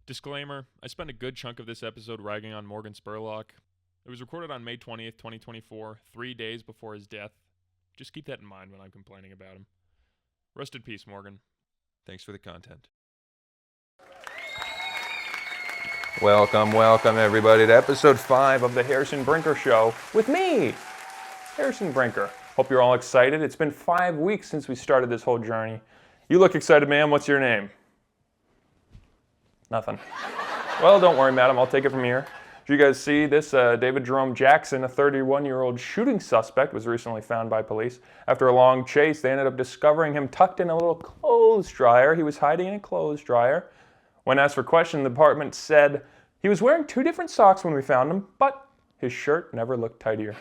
Disclaimer, I spent a good chunk of this episode ragging on Morgan Spurlock. It was recorded on May 20th, 2024, 3 days before his death. Just keep that in mind when I'm complaining about him. Rest in peace, Morgan. Thanks for the content. Welcome everybody to episode 5 of the Harrison Brinker Show with me, Harrison Brinker. Hope you're all excited. It's been 5 weeks since we started this whole journey. You look excited, ma'am. What's your name? Nothing. Well, don't worry, madam. I'll take it from here. Did you guys see this? David Jerome Jackson, a 31-year-old shooting suspect, was recently found by police. After a long chase, they ended up discovering him tucked in a little clothes dryer. He was hiding in a clothes dryer. When asked for questions, the department said he was wearing 2 different socks when we found him, but his shirt never looked tidier.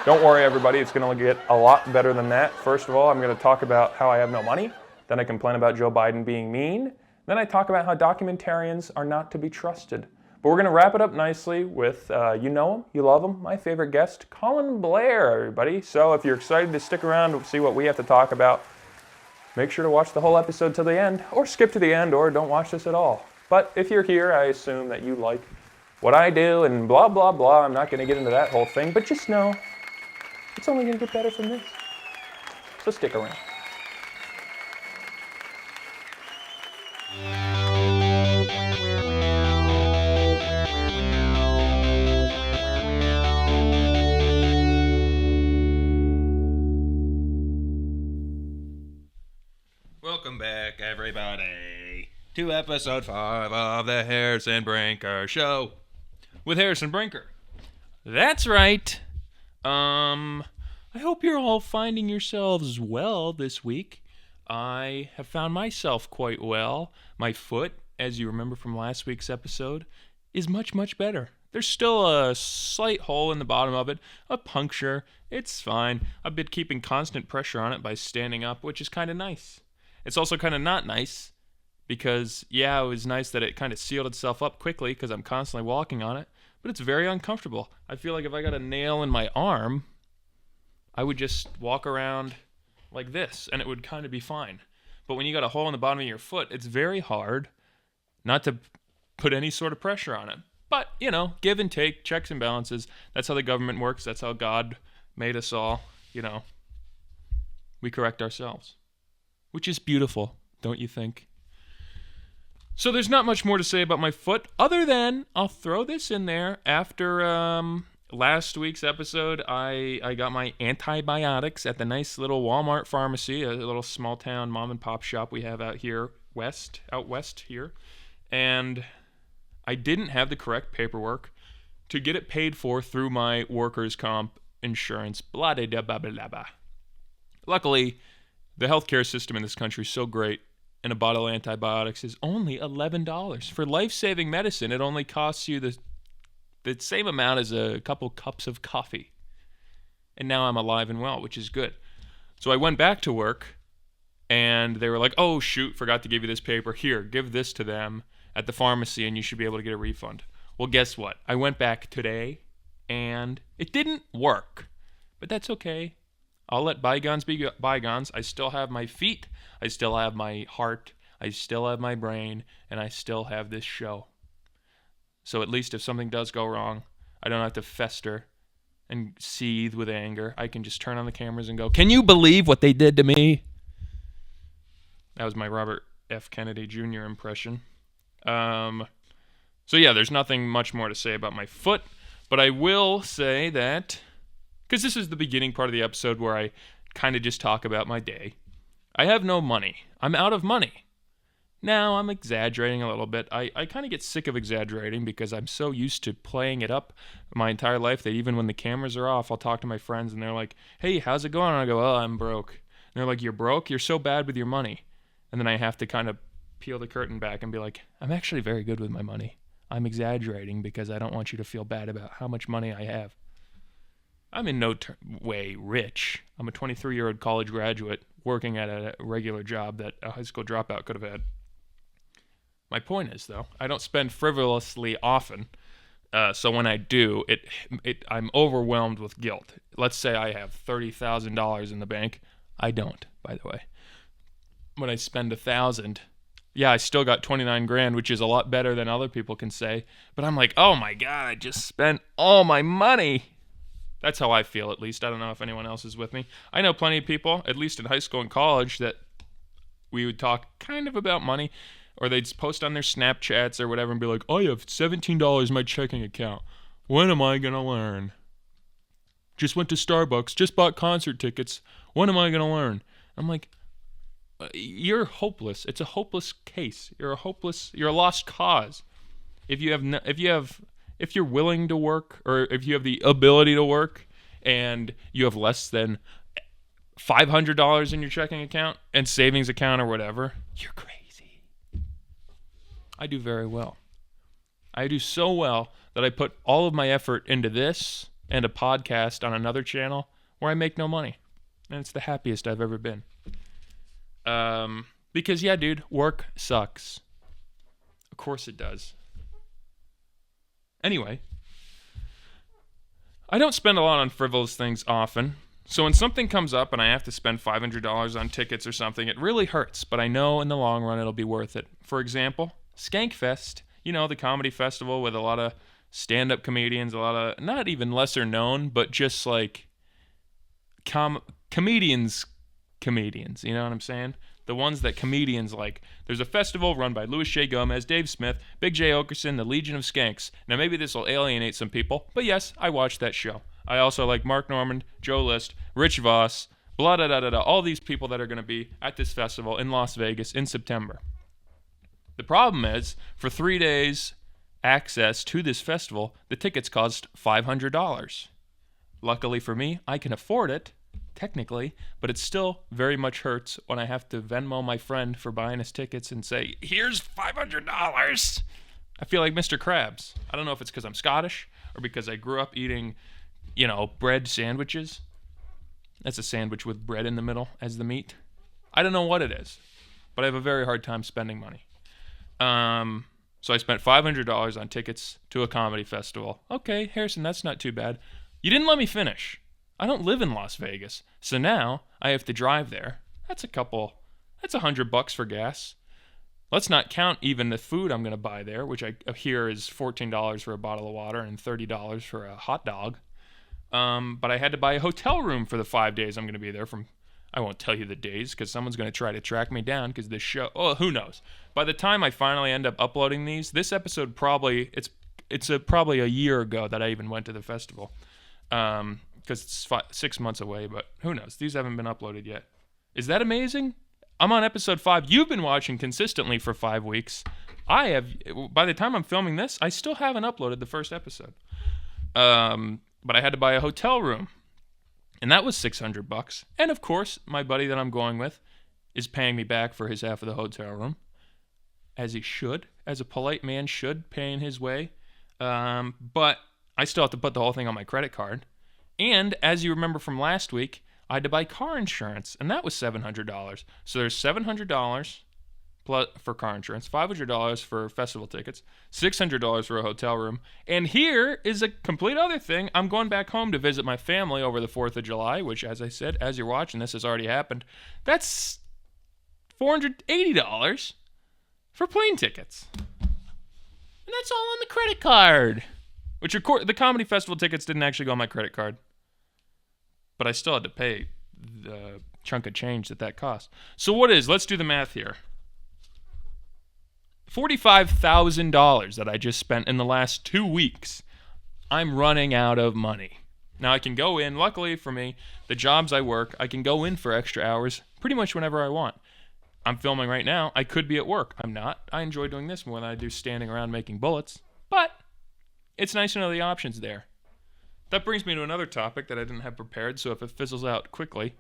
Don't worry, everybody. It's going to get a lot better than that. First of all, I'm going to talk about how I have no money. Then I complain about Joe Biden being mean. Then I talk about how documentarians are not to be trusted. But we're going to wrap it up nicely with, you know him, you love him, my favorite guest, Colin Blair, everybody. So if you're excited to stick around to see what we have to talk about, make sure to watch the whole episode till the end, or skip to the end, or don't watch this at all. But if you're here, I assume that you like what I do and blah, blah, blah. I'm not going to get into that whole thing, but just know it's only going to get better from this. So stick around. Welcome back, everybody, to episode 5 of the Harrison Brinker Show with Harrison Brinker. That's right. I hope you're all finding yourselves well this week. I have found myself quite well. My foot, as you remember from last week's episode, is much, much better. There's still a slight hole in the bottom of it, a puncture. It's fine. I've been keeping constant pressure on it by standing up, which is kind of nice. It's also kind of not nice because, yeah, it was nice that it kind of sealed itself up quickly because I'm constantly walking on it, but it's very uncomfortable. I feel like if I got a nail in my arm, I would just walk around like this and it would kind of be fine. But when you got a hole in the bottom of your foot, it's very hard not to put any sort of pressure on it. But, you know, give and take, checks and balances. That's how the government works. That's how God made us all. You know, we correct ourselves. Which is beautiful, don't you think? So there's not much more to say about my foot, other than I'll throw this in there. After last week's episode, I got my antibiotics at the nice little Walmart pharmacy, a little small town mom and pop shop we have out west here. And I didn't have the correct paperwork to get it paid for through my workers' comp insurance, blah, blah, blah, blah, blah, blah. Luckily, the healthcare system in this country is so great, and a bottle of antibiotics is only $11. For life-saving medicine, it only costs you the same amount as a couple cups of coffee. And now I'm alive and well, which is good. So I went back to work, and they were like, oh, shoot, forgot to give you this paper. Here, give this to them at the pharmacy, and you should be able to get a refund. Well, guess what? I went back today, and it didn't work. But that's okay. I'll let bygones be bygones. I still have my feet, I still have my heart, I still have my brain, and I still have this show. So at least if something does go wrong, I don't have to fester and seethe with anger. I can just turn on the cameras and go, can you believe what they did to me? That was my Robert F. Kennedy Jr. impression. So yeah, there's nothing much more to say about my foot, but I will say that, because this is the beginning part of the episode where I kind of just talk about my day. I have no money. I'm out of money. Now, I'm exaggerating a little bit. I kind of get sick of exaggerating because I'm so used to playing it up my entire life that even when the cameras are off, I'll talk to my friends and they're like, hey, how's it going? And I go, oh, I'm broke. And they're like, you're broke? You're so bad with your money. And then I have to kind of peel the curtain back and be like, I'm actually very good with my money. I'm exaggerating because I don't want you to feel bad about how much money I have. I'm in no way rich. I'm a 23-year-old college graduate working at a regular job that a high school dropout could have had. My point is, though, I don't spend frivolously often, so when I do, I'm overwhelmed with guilt. Let's say I have $30,000 in the bank. I don't, by the way. When I spend $1,000, yeah, I still got 29 grand, which is a lot better than other people can say. But I'm like, oh my God, I just spent all my money. That's how I feel, at least. I don't know if anyone else is with me. I know plenty of people, at least in high school and college, that we would talk kind of about money, or they'd post on their Snapchats or whatever and be like, I have $17 in my checking account. When am I going to learn? Just went to Starbucks, just bought concert tickets. When am I going to learn? I'm like, you're hopeless. It's a hopeless case. You're a lost cause. If you're willing to work, or if you have the ability to work and you have less than $500 in your checking account and savings account or whatever, you're crazy. I do very well. I do so well that I put all of my effort into this and a podcast on another channel where I make no money. And it's the happiest I've ever been. Because, yeah, dude, work sucks. Of course it does. Anyway, I don't spend a lot on frivolous things often. So when something comes up and I have to spend $500 on tickets or something, it really hurts. But I know in the long run it'll be worth it. For example, Skankfest, the comedy festival with a lot of stand-up comedians, a lot of, not even lesser known, but just like comedians, you know what I'm saying? The ones that comedians like. There's a festival run by Louis J. Gomez, Dave Smith, Big J. Okerson, the Legion of Skanks. Now maybe this will alienate some people, but yes, I watched that show. I also like Mark Normand, Joe List, Rich Voss, blah, da, da, da, da, all these people that are going to be at this festival in Las Vegas in September. The problem is, for 3 days access to this festival, the tickets cost $500. Luckily for me, I can afford it, technically, but it still very much hurts when I have to Venmo my friend for buying his tickets and say, here's $500. I feel like Mr. Krabs. I don't know if it's because I'm Scottish or because I grew up eating, bread sandwiches. That's a sandwich with bread in the middle as the meat. I don't know what it is, but I have a very hard time spending money. So I spent $500 on tickets to a comedy festival. Okay, Harrison, that's not too bad. You didn't let me finish. I don't live in Las Vegas, so now I have to drive there. That's $100 for gas. Let's not count even the food I'm going to buy there, which I hear is $14 for a bottle of water and $30 for a hot dog. But I had to buy a hotel room for the 5 days I'm going to be there from. I won't tell you the days because someone's going to try to track me down because this show, who knows? By the time I finally end up uploading this episode probably, it's probably a year ago that I even went to the festival. Because it's 6 months away, but who knows? These haven't been uploaded yet. Is that amazing? I'm on episode 5. You've been watching consistently for 5 weeks. I have, by the time I'm filming this, I still haven't uploaded the first episode. But I had to buy a hotel room. And that was $600. And of course, my buddy that I'm going with is paying me back for his half of the hotel room. As he should. As a polite man should, paying his way. But I still have to put the whole thing on my credit card. And as you remember from last week, I had to buy car insurance. And that was $700. So there's $700 for car insurance, $500 for festival tickets, $600 for a hotel room. And here is a complete other thing. I'm going back home to visit my family over the 4th of July, which, as I said, as you're watching this, has already happened. That's $480 for plane tickets. And that's all on the credit card. Which, of course, the comedy festival tickets didn't actually go on my credit card. But I still had to pay the chunk of change that cost. So let's do the math here. $45,000 that I just spent in the last 2 weeks. I'm running out of money. Now I can go in, luckily for me, the jobs I work, I can go in for extra hours pretty much whenever I want. I'm filming right now. I could be at work. I'm not. I enjoy doing this more than I do standing around making bullets. But it's nice to know the options there. That brings me to another topic that I didn't have prepared, so if it fizzles out quickly,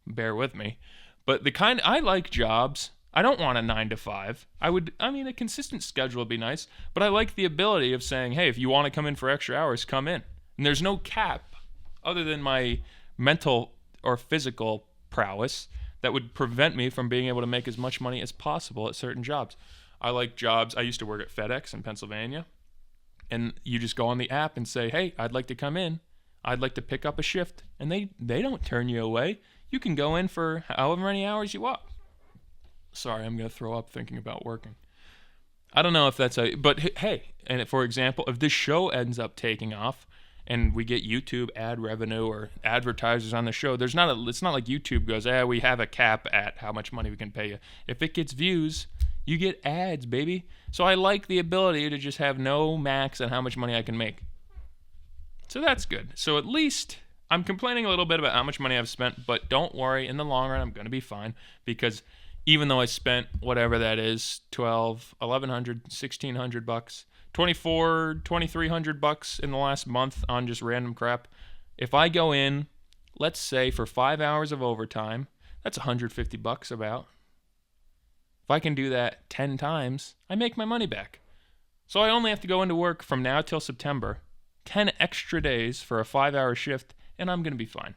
bear with me. But I like jobs. I don't want a 9 to 5. A consistent schedule would be nice, but I like the ability of saying, hey, if you want to come in for extra hours, come in. And there's no cap other than my mental or physical prowess that would prevent me from being able to make as much money as possible at certain jobs. I like jobs. I used to work at FedEx in Pennsylvania, and you just go on the app and say, hey, I'd like to come in. I'd like to pick up a shift. And they don't turn you away. You can go in for however many hours you want. Sorry, I'm going to throw up thinking about working. I don't know if that's but hey, and for example, if this show ends up taking off and we get YouTube ad revenue or advertisers on the show, it's not like YouTube goes, we have a cap at how much money we can pay you. If it gets views, you get ads, baby. So I like the ability to just have no max on how much money I can make. So that's good. So at least I'm complaining a little bit about how much money I've spent, but don't worry, in the long run, I'm going to be fine, because even though I spent whatever that is, $1,200, $1,100, $1,600, $2,300 in the last month on just random crap, if I go in, let's say for 5 hours of overtime, that's $150 about. If I can do that 10 times, I make my money back. So I only have to go into work from now till September, 10 extra days for a 5-hour shift, and I'm going to be fine.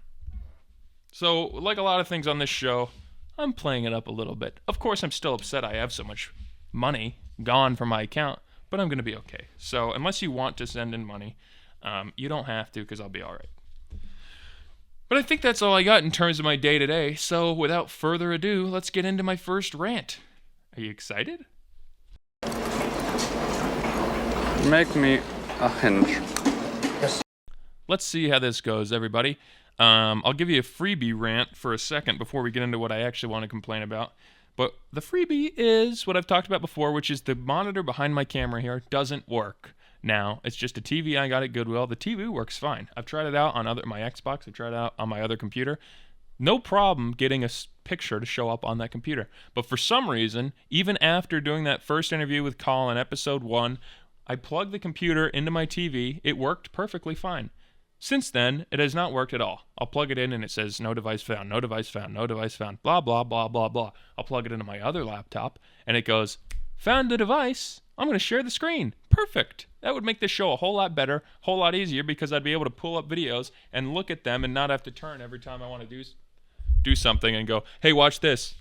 So, like a lot of things on this show, I'm playing it up a little bit. Of course, I'm still upset I have so much money gone from my account, but I'm going to be okay. So, unless you want to send in money, you don't have to, because I'll be all right. But I think that's all I got in terms of my day-to-day. So, without further ado, let's get into my first rant. Are you excited? Make me a hinge. Let's see how this goes, everybody. I'll give you a freebie rant for a second before we get into what I actually want to complain about. But the freebie is what I've talked about before, which is the monitor behind my camera here doesn't work now. It's just a TV I got at Goodwill. The TV works fine. I've tried it out on my Xbox. I've tried it out on my other computer. No problem getting a picture to show up on that computer. But for some reason, even after doing that first interview with Colin, episode 1, I plugged the computer into my TV. It worked perfectly fine. Since then, it has not worked at all. I'll plug it in and it says, no device found, no device found, no device found, blah, blah, blah, blah, blah. I'll plug it into my other laptop and it goes, found the device. I'm going to share the screen. Perfect. That would make this show a whole lot better, a whole lot easier, because I'd be able to pull up videos and look at them and not have to turn every time I want to do something and go, hey, watch this.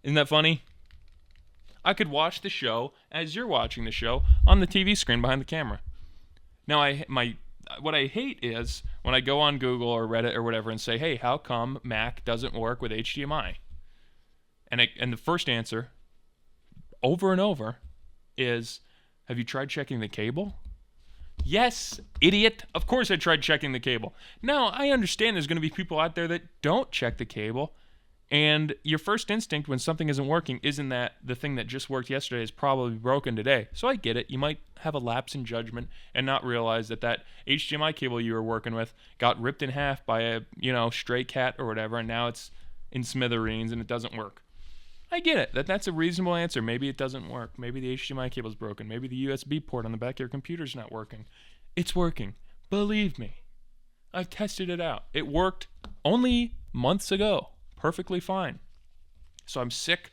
Isn't that funny? I could watch the show as you're watching the show on the TV screen behind the camera. Now, what I hate is when I go on Google or Reddit or whatever and say, hey, how come Mac doesn't work with HDMI? And the first answer, over and over, is, have you tried checking the cable? Yes, idiot. Of course I tried checking the cable. Now, I understand there's going to be people out there that don't check the cable, and your first instinct when something isn't working isn't that the thing that just worked yesterday is probably broken today. So I get it. You might have a lapse in judgment and not realize that HDMI cable you were working with got ripped in half by a, stray cat or whatever, and now it's in smithereens and it doesn't work. I get it. That's a reasonable answer. Maybe it doesn't work. Maybe the HDMI cable's broken. Maybe the USB port on the back of your computer's not working. It's working. Believe me. I've tested it out. It worked only months ago. Perfectly fine. So I'm sick.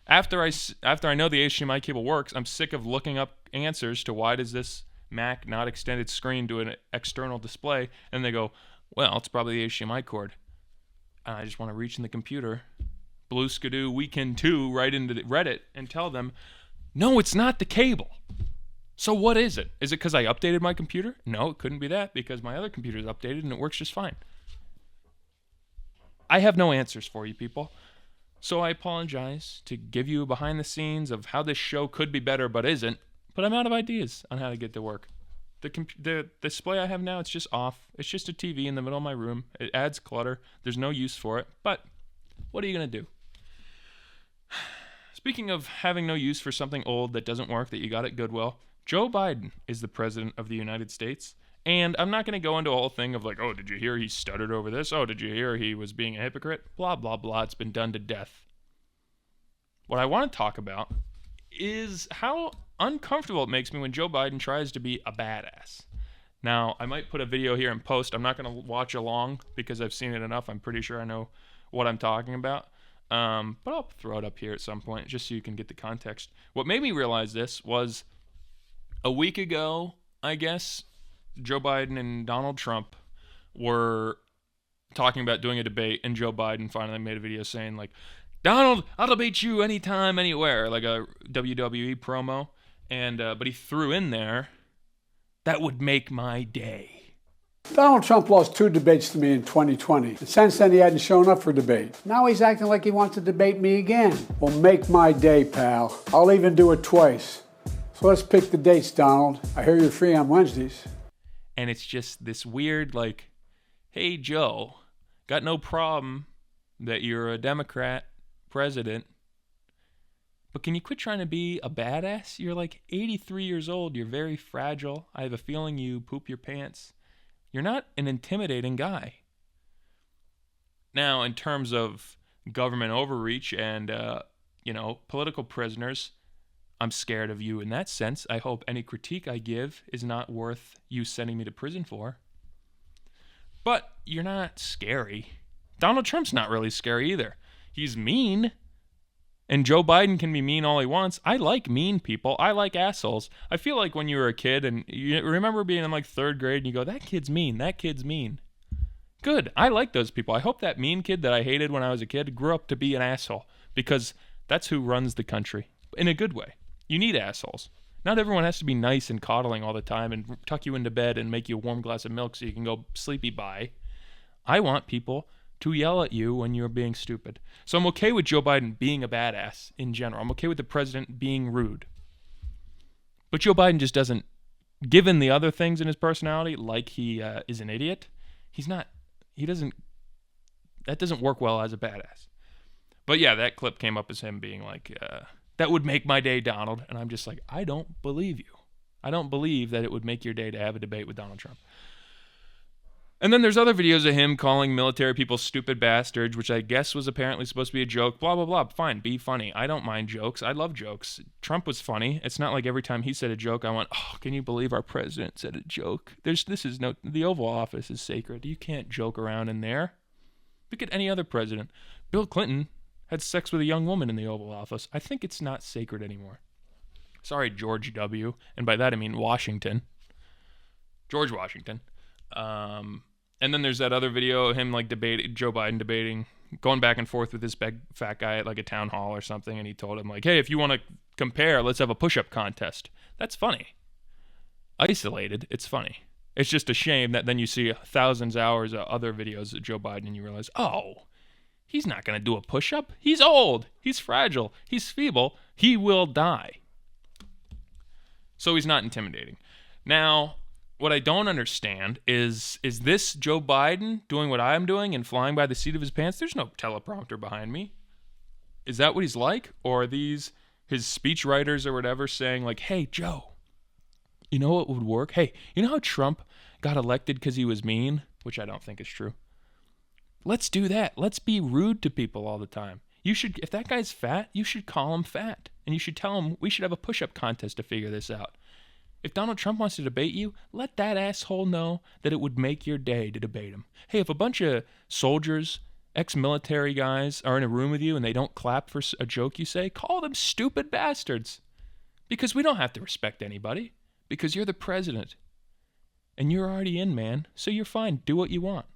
After I know the HDMI cable works, I'm sick of looking up answers to why does this Mac not extend its screen to an external display, and they go, well, it's probably the HDMI cord. And I just want to reach in the computer, Blue Skidoo Weekend 2, right into Reddit, and tell them, no, it's not the cable. So what is it? Is it because I updated my computer? No, it couldn't be that, because my other computer is updated and it works just fine. I have no answers for you people, so I apologize to give you a behind the scenes of how this show could be better but isn't, but I'm out of ideas on how to get to work. The display I have now, it's just off. It's just a TV in the middle of my room. It adds clutter. There's no use for it, but what are you going to do? Speaking of having no use for something old that doesn't work that you got at Goodwill, Joe Biden is the president of the United States. And I'm not going to go into a whole thing of like, oh, did you hear he stuttered over this? Oh, did you hear he was being a hypocrite? Blah, blah, blah. It's been done to death. What I want to talk about is how uncomfortable it makes me when Joe Biden tries to be a badass. Now, I might put a video here in post. I'm not going to watch along because I've seen it enough. I'm pretty sure I know what I'm talking about. But I'll throw it up here at some point just so you can get the context. What made me realize this was a week ago, I guess, Joe Biden and Donald Trump were talking about doing a debate, and Joe Biden finally made a video saying, like, Donald, I'll debate you anytime, anywhere, like a WWE promo. And but he threw in there, that would make my day. Donald Trump lost 2 debates to me in 2020. And since then, he hadn't shown up for debate. Now he's acting like he wants to debate me again. Well, make my day, pal. I'll even do it twice. So let's pick the dates, Donald. I hear you're free on Wednesdays. And it's just this weird, like, hey, Joe, got no problem that you're a Democrat president, but can you quit trying to be a badass? You're like 83 years old. You're very fragile. I have a feeling you poop your pants. You're not an intimidating guy. Now, in terms of government overreach and, political prisoners, I'm scared of you in that sense. I hope any critique I give is not worth you sending me to prison for. But you're not scary. Donald Trump's not really scary either. He's mean. And Joe Biden can be mean all he wants. I like mean people. I like assholes. I feel like when you were a kid and you remember being in like 3rd grade and you go, that kid's mean. That kid's mean. Good. I like those people. I hope that mean kid that I hated when I was a kid grew up to be an asshole, because that's who runs the country in a good way. You need assholes. Not everyone has to be nice and coddling all the time and tuck you into bed and make you a warm glass of milk so you can go sleepy bye. I want people to yell at you when you're being stupid. So I'm okay with Joe Biden being a badass in general. I'm okay with the president being rude. But Joe Biden just doesn't, given the other things in his personality, like he is an idiot, that doesn't work well as a badass. But yeah, that clip came up as him being like, that would make my day, Donald. And I'm just like, I don't believe you. I don't believe that it would make your day to have a debate with Donald Trump. And then there's other videos of him calling military people stupid bastards, which I guess was apparently supposed to be a joke. Blah, blah, blah. Fine, be funny. I don't mind jokes. I love jokes. Trump was funny. It's not like every time he said a joke, I went, oh, can you believe our president said a joke? The Oval Office is sacred. You can't joke around in there. Look at any other president. Bill Clinton had sex with a young woman in the Oval Office. I think it's not sacred anymore. Sorry, George W. And by that I mean Washington. George Washington. And then there's that other video of him like Joe Biden debating, going back and forth with this big fat guy at like a town hall or something, and he told him like, hey, if you want to compare, let's have a push-up contest. That's funny. Isolated, it's funny. It's just a shame that then you see thousands of hours of other videos of Joe Biden and you realize, oh, he's not going to do a push-up. He's old. He's fragile. He's feeble. He will die. So he's not intimidating. Now, what I don't understand is this Joe Biden doing what I'm doing and flying by the seat of his pants? There's no teleprompter behind me. Is that what he's like? Or are these his speech writers or whatever saying like, hey, Joe, you know what would work? Hey, you know how Trump got elected because he was mean? Which I don't think is true. Let's do that. Let's be rude to people all the time. If that guy's fat, you should call him fat. And you should tell him we should have a push-up contest to figure this out. If Donald Trump wants to debate you, let that asshole know that it would make your day to debate him. Hey, if a bunch of soldiers, ex-military guys are in a room with you and they don't clap for a joke you say, call them stupid bastards. Because we don't have to respect anybody. Because you're the president. And you're already in, man. So you're fine. Do what you want.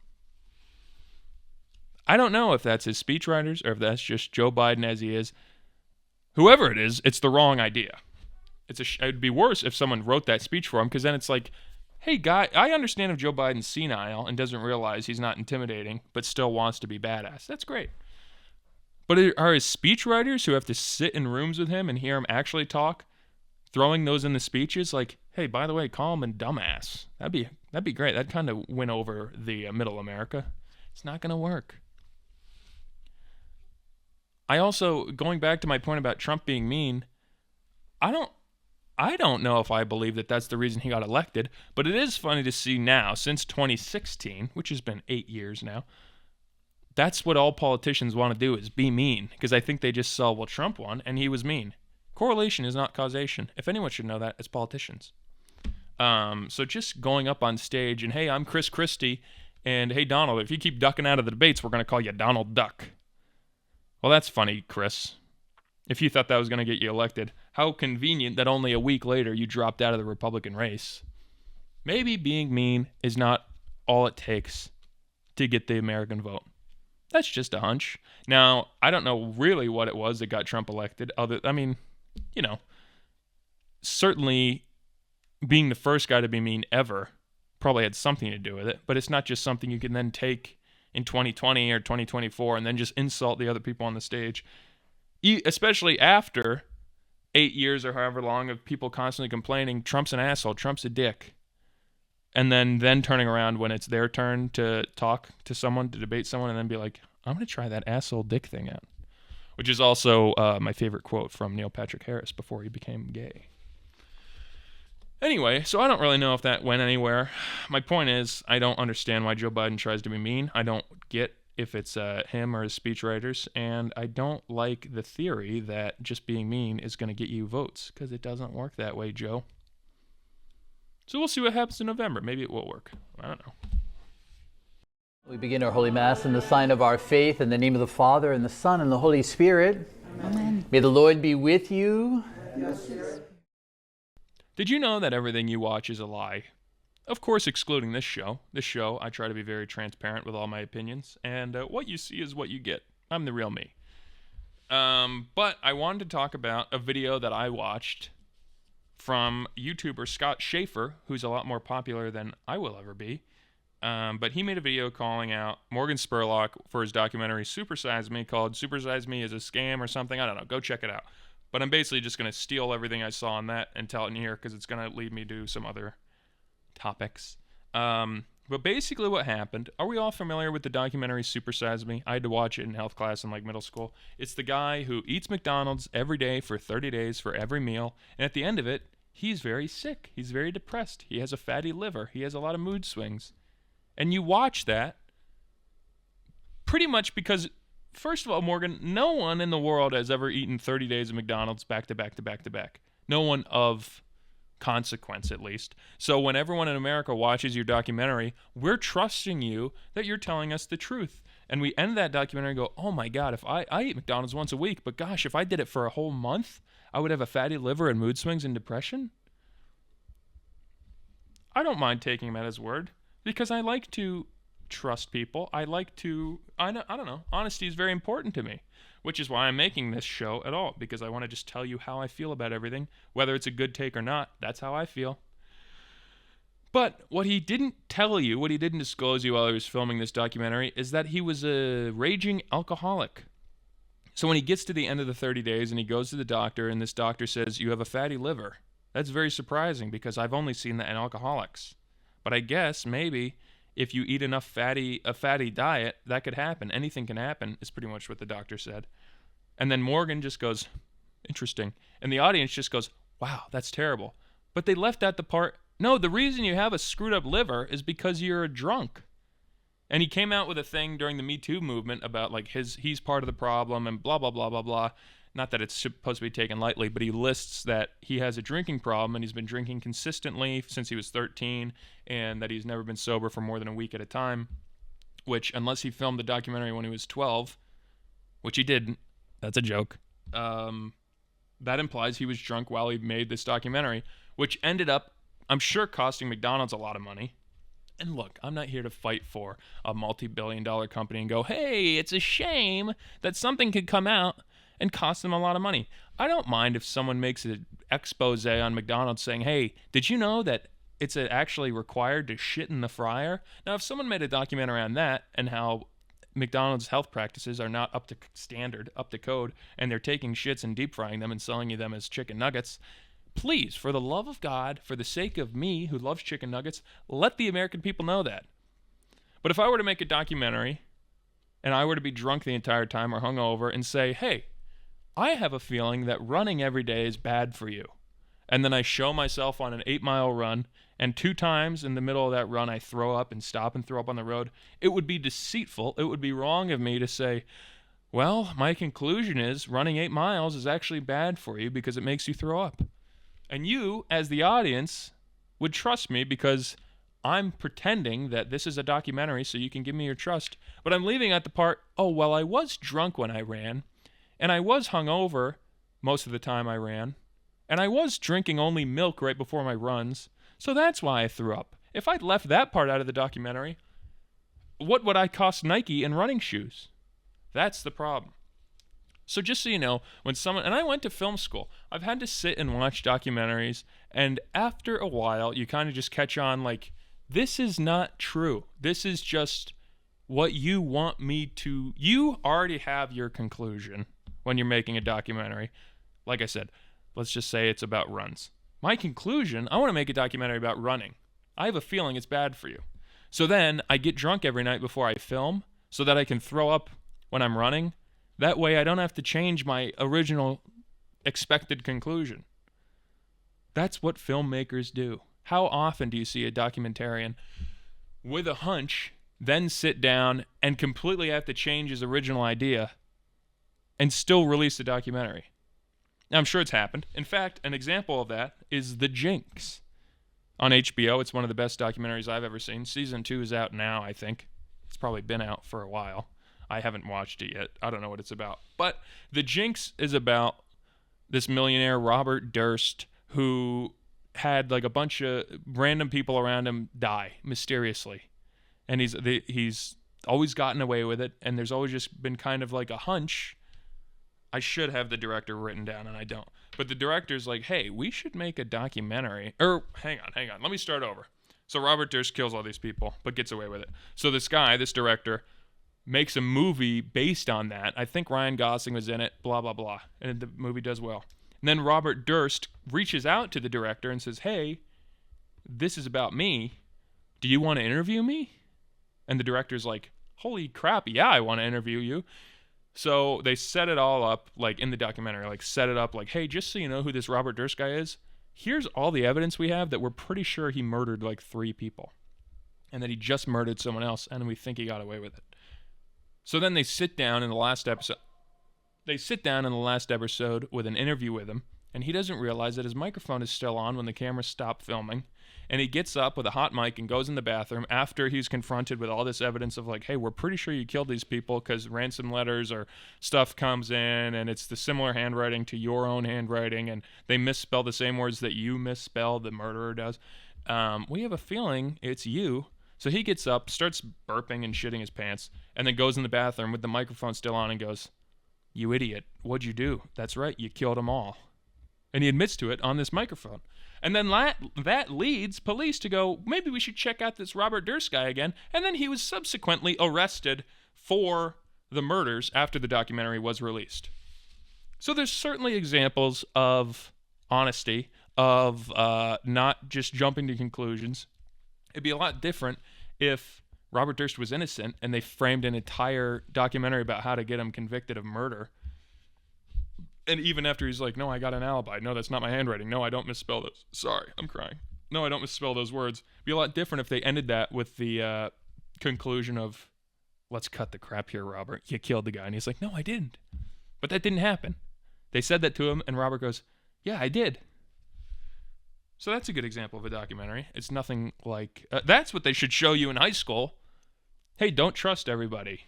I don't know if that's his speechwriters or if that's just Joe Biden as he is. Whoever it is, it's the wrong idea. It'd be worse if someone wrote that speech for him, because then it's like, hey, guy, I understand if Joe Biden's senile and doesn't realize he's not intimidating, but still wants to be badass. That's great. But are his speechwriters who have to sit in rooms with him and hear him actually talk, throwing those in the speeches like, hey, by the way, call him a dumbass. That'd be great. That'd kind of win over the middle America. It's not going to work. I also, going back to my point about Trump being mean, I don't know if I believe that that's the reason he got elected, but it is funny to see now, since 2016, which has been 8 years now, that's what all politicians want to do, is be mean, because I think they just saw, well, Trump won, and he was mean. Correlation is not causation. If anyone should know that, it's politicians. So just going up on stage and, hey, I'm Chris Christie, and, hey, Donald, if you keep ducking out of the debates, we're going to call you Donald Duck. Well, that's funny, Chris. If you thought that was going to get you elected, how convenient that only a week later you dropped out of the Republican race. Maybe being mean is not all it takes to get the American vote. That's just a hunch. Now, I don't know really what it was that got Trump elected. Certainly being the first guy to be mean ever probably had something to do with it, but it's not just something you can then take in 2020 or 2024 and then just insult the other people on the stage, especially after 8 years or however long of people constantly complaining, Trump's an asshole, Trump's a dick. And then turning around when it's their turn to talk to someone, to debate someone, and then be like, I'm going to try that asshole dick thing out. Which is also my favorite quote from Neil Patrick Harris before he became gay. Anyway, so I don't really know if that went anywhere. My point is, I don't understand why Joe Biden tries to be mean. I don't get if it's him or his speechwriters, and I don't like the theory that just being mean is going to get you votes, because it doesn't work that way, Joe. So we'll see what happens in November. Maybe it will work. I don't know. We begin our Holy Mass in the sign of our faith, in the name of the Father, and the Son, and the Holy Spirit. Amen. May the Lord be with you. Yes. Did you know that everything you watch is a lie? Of course, excluding this show. This show, I try to be very transparent with all my opinions, and what you see is what you get. I'm the real me. But I wanted to talk about a video that I watched from YouTuber Scott Schaefer, who's a lot more popular than I will ever be. But he made a video calling out Morgan Spurlock for his documentary Super Size Me, called Super Size Me is a Scam or something. I don't know. Go check it out. But I'm basically just going to steal everything I saw on that and tell it in here because it's going to lead me to some other topics. But basically what happened, are we all familiar with the documentary Super Size Me? I had to watch it in health class in like middle school. It's the guy who eats McDonald's every day for 30 days for every meal. And at the end of it, he's very sick. He's very depressed. He has a fatty liver. He has a lot of mood swings. And you watch that pretty much because, first of all, Morgan, no one in the world has ever eaten 30 days of McDonald's back to back to back to back. No one of consequence, at least. So when everyone in America watches your documentary, we're trusting you that you're telling us the truth. And we end that documentary and go, oh my God, if I eat McDonald's once a week, but gosh, if I did it for a whole month, I would have a fatty liver and mood swings and depression? I don't mind taking him at his word. Because I like to trust people. I don't know. Honesty is very important to me, which is why I'm making this show at all, because I want to just tell you how I feel about everything. Whether it's a good take or not, that's how I feel. But what he didn't tell you, what he didn't disclose you while he was filming this documentary, is that he was a raging alcoholic. So when he gets to the end of the 30 days and he goes to the doctor, and this doctor says, you have a fatty liver, that's very surprising because I've only seen that in alcoholics. But I guess maybe if you eat enough a fatty diet, that could happen. Anything can happen, is pretty much what the doctor said. And then Morgan just goes, interesting. And the audience just goes, wow, that's terrible. But they left out the part, no, the reason you have a screwed up liver is because you're a drunk. And he came out with a thing during the Me Too movement about like he's part of the problem and blah, blah, blah, blah, blah. Not that it's supposed to be taken lightly, but he lists that he has a drinking problem and he's been drinking consistently since he was 13 and that he's never been sober for more than a week at a time, which, unless he filmed the documentary when he was 12, which he didn't, that's a joke, that implies he was drunk while he made this documentary, which ended up, I'm sure, costing McDonald's a lot of money. And look, I'm not here to fight for a multi-billion-dollar company and go, hey, it's a shame that something could come out and cost them a lot of money. I don't mind if someone makes an expose on McDonald's saying, hey, did you know that it's actually required to shit in the fryer? Now, if someone made a documentary on that and how McDonald's health practices are not up to standard, up to code, and they're taking shits and deep frying them and selling you them as chicken nuggets, please, for the love of God, for the sake of me who loves chicken nuggets, let the American people know that. But if I were to make a documentary and I were to be drunk the entire time or hungover and say, hey, I have a feeling that running every day is bad for you. And then I show myself on an 8-mile run, and 2 times in the middle of that run I throw up and stop and throw up on the road. It would be deceitful. It would be wrong of me to say, well, my conclusion is running 8 miles is actually bad for you because it makes you throw up. And you, as the audience, would trust me because I'm pretending that this is a documentary so you can give me your trust. But I'm leaving out the part, oh, well, I was drunk when I ran. And I was hungover most of the time I ran. And I was drinking only milk right before my runs. So that's why I threw up. If I'd left that part out of the documentary, what would I cost Nike in running shoes? That's the problem. So just so you know, when someone, and I went to film school, I've had to sit and watch documentaries, and after a while, you kind of just catch on, like, This is not true. This is just what you want me to... You already have your conclusion when you're making a documentary. Like I said, let's just say it's about runs. My conclusion, I want to make a documentary about running. I have a feeling it's bad for you. So then I get drunk every night before I film so that I can throw up when I'm running. That way I don't have to change my original expected conclusion. That's what filmmakers do. How often do you see a documentarian with a hunch then sit down and completely have to change his original idea and still release the documentary? Now, I'm sure it's happened. In fact, an example of that is The Jinx on HBO. It's one of the best documentaries I've ever seen. Season 2 is out now, I think. It's probably been out for a while. I haven't watched it yet. I don't know what it's about. But The Jinx is about this millionaire, Robert Durst, who had like a bunch of random people around him die mysteriously. And he's always gotten away with it, and there's always just been kind of like a hunch. I should have the director written down, and I don't. But the director's like, hey, we should make a documentary. Hang on. Let me start over. So Robert Durst kills all these people, but gets away with it. So this director, makes a movie based on that. I think Ryan Gosling was in it, blah, blah, blah. And the movie does well. And then Robert Durst reaches out to the director and says, hey, this is about me. Do you want to interview me? And the director's like, holy crap, yeah, I want to interview you. So they set it all up, like in the documentary, like set it up like, hey, just so you know who this Robert Durst guy is, here's all the evidence we have that we're pretty sure he murdered like 3 people. And that he just murdered someone else, and we think he got away with it. So then they sit down in the last episode. With an interview with him, and he doesn't realize that his microphone is still on when the cameras stop filming. And he gets up with a hot mic and goes in the bathroom after he's confronted with all this evidence of like, hey, we're pretty sure you killed these people because ransom letters or stuff comes in and it's the similar handwriting to your own handwriting and they misspell the same words that you misspelled, the murderer does. We have a feeling it's you. So he gets up, starts burping and shitting his pants, and then goes in the bathroom with the microphone still on and goes, you idiot, what'd you do? That's right, you killed them all. And he admits to it on this microphone. And then that leads police to go, maybe we should check out this Robert Durst guy again. And then he was subsequently arrested for the murders after the documentary was released. So there's certainly examples of honesty, of not just jumping to conclusions. It'd be a lot different if Robert Durst was innocent and they framed an entire documentary about how to get him convicted of murder. And even after he's like, no, I got an alibi. No, that's not my handwriting. No, I don't misspell those. Sorry, I'm crying. No, I don't misspell those words. It'd be a lot different if they ended that with the conclusion of, let's cut the crap here, Robert. You killed the guy. And he's like, no, I didn't. But that didn't happen. They said that to him, and Robert goes, yeah, I did. So that's a good example of a documentary. It's nothing like... that's what they should show you in high school. Hey, don't trust everybody.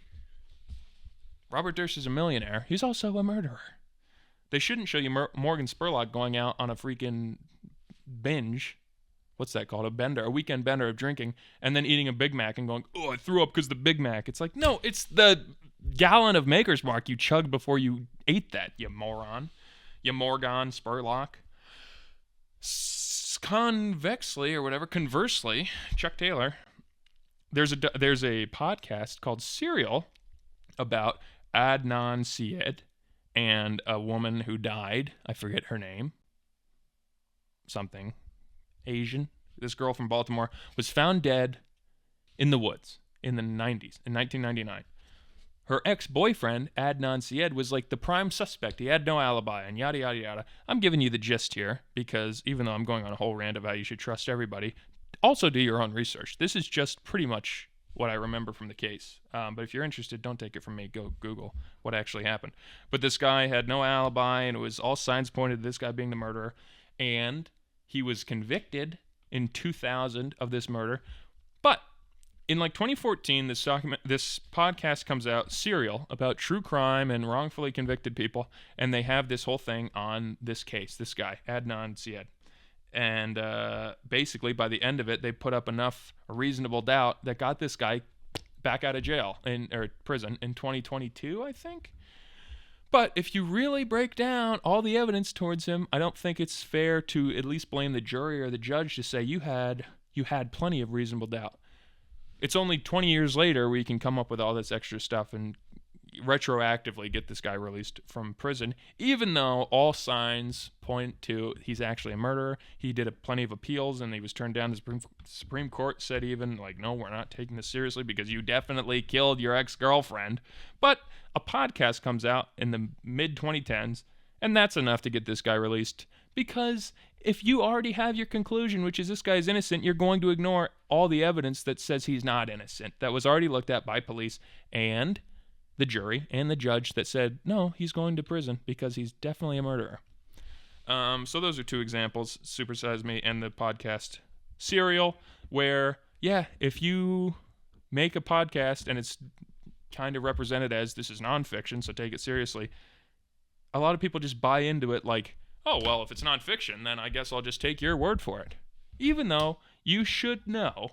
Robert Durst is a millionaire. He's also a murderer. They shouldn't show you Morgan Spurlock going out on a freaking binge. What's that called? A weekend bender of drinking, and then eating a Big Mac and going, oh, I threw up because the Big Mac. It's like, no, it's the gallon of Maker's Mark you chugged before you ate that, you moron. You Morgan Spurlock. Conversely, Chuck Taylor, there's a podcast called Serial about Adnan Syed and a woman who died. I forget her name. Something Asian. This girl from Baltimore was found dead in the woods in the 90s, in 1999. Her ex-boyfriend, Adnan Syed, was like the prime suspect. He had no alibi and yada, yada, yada. I'm giving you the gist here because even though I'm going on a whole rant of how you should trust everybody, also do your own research. This is just pretty much what I remember from the case. But if you're interested, don't take it from me. Go Google what actually happened. But this guy had no alibi, and it was all signs pointed to this guy being the murderer. And he was convicted in 2000 of this murder. But in like 2014, this podcast comes out, Serial, about true crime and wrongfully convicted people. And they have this whole thing on this case, this guy, Adnan Syed. And basically, by the end of it, they put up enough reasonable doubt that got this guy back out of jail or prison in 2022, I think. But if you really break down all the evidence towards him, I don't think it's fair to at least blame the jury or the judge to say you had you had plenty of reasonable doubt. It's only 20 years later where you can come up with all this extra stuff and retroactively get this guy released from prison, even though all signs point to he's actually a murderer. He did plenty of appeals, and he was turned down. The Supreme Court said even, like, no, we're not taking this seriously because you definitely killed your ex-girlfriend. But a podcast comes out in the mid-2010s, and that's enough to get this guy released, because if you already have your conclusion, which is this guy's innocent, you're going to ignore all the evidence that says he's not innocent, that was already looked at by police and the jury and the judge that said, no, he's going to prison because he's definitely a murderer. So those are two examples, Super Size Me and the podcast Serial, where, yeah, if you make a podcast and it's kind of represented as this is nonfiction, so take it seriously, a lot of people just buy into it like, oh, well, if it's nonfiction, then I guess I'll just take your word for it. Even though you should know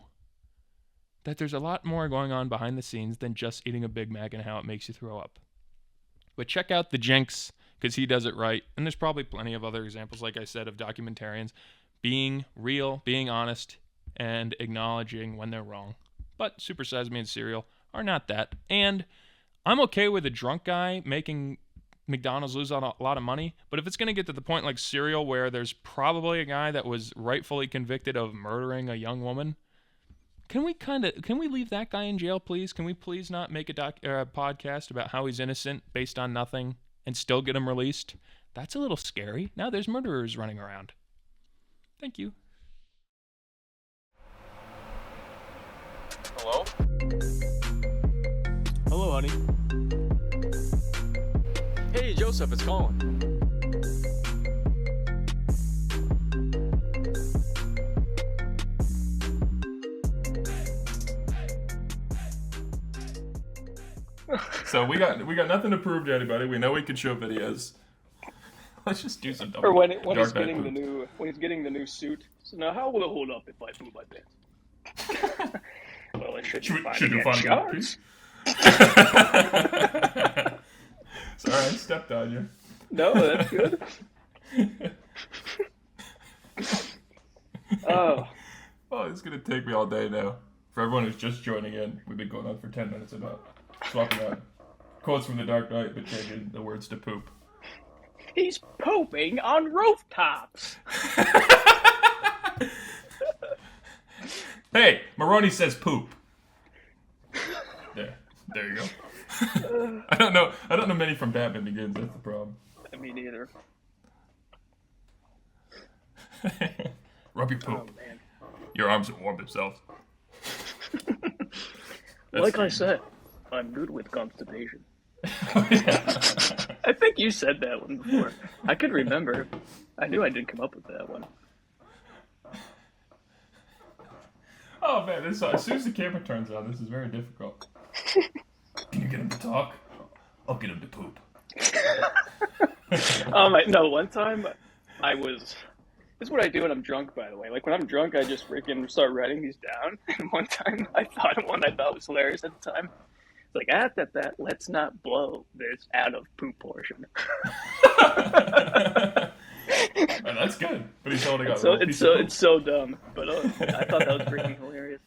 that there's a lot more going on behind the scenes than just eating a Big Mac and how it makes you throw up. But check out the Jinx, because he does it right. And there's probably plenty of other examples, like I said, of documentarians being real, being honest, and acknowledging when they're wrong. But Super Size Me and Serial are not that. And I'm okay with a drunk guy making McDonald's lose a lot of money, but if it's going to get to the point like Serial where there's probably a guy that was rightfully convicted of murdering a young woman, can we leave that guy in jail, please? Can we please not make a podcast about how he's innocent based on nothing and still get him released? That's a little scary. Now there's murderers running around. Thank you. Hello? Hello, honey. Hey, Joseph, it's Colin. So we got nothing to prove to anybody. We know we can show videos. Let's just do some dumb. Or when Dark he's Knight getting poop. the new suit. So now how will it hold up if I poop my pants? Well, it should you find scars. Sorry, I stepped on you. No, that's good. Oh, It's gonna take me all day now. For everyone who's just joining in, we've been going on for 10 minutes about swapping out quotes from The Dark Knight, but changing the words to poop. he's pooping on rooftops. Hey, Maroney says poop. There you go. I don't know many from Batman Begins. That's the problem. Me neither. Rub your poop. Oh man. Your arms will warm themselves. Like I said, I'm good with constipation. Yeah. I think you said that one before. I could remember. I knew I did come up with that one. Oh man, as soon as the camera turns on, this is very difficult. Can you get him to talk? I'll get him to poop. No, one time this is what I do when I'm drunk, by the way. Like when I'm drunk, I just freaking start writing these down. And one time I thought of one I thought was hilarious at the time. It's like, that, let's not blow this out of poop portion. Oh, that's good. But he's holding on. It's so dumb. But I thought that was freaking hilarious.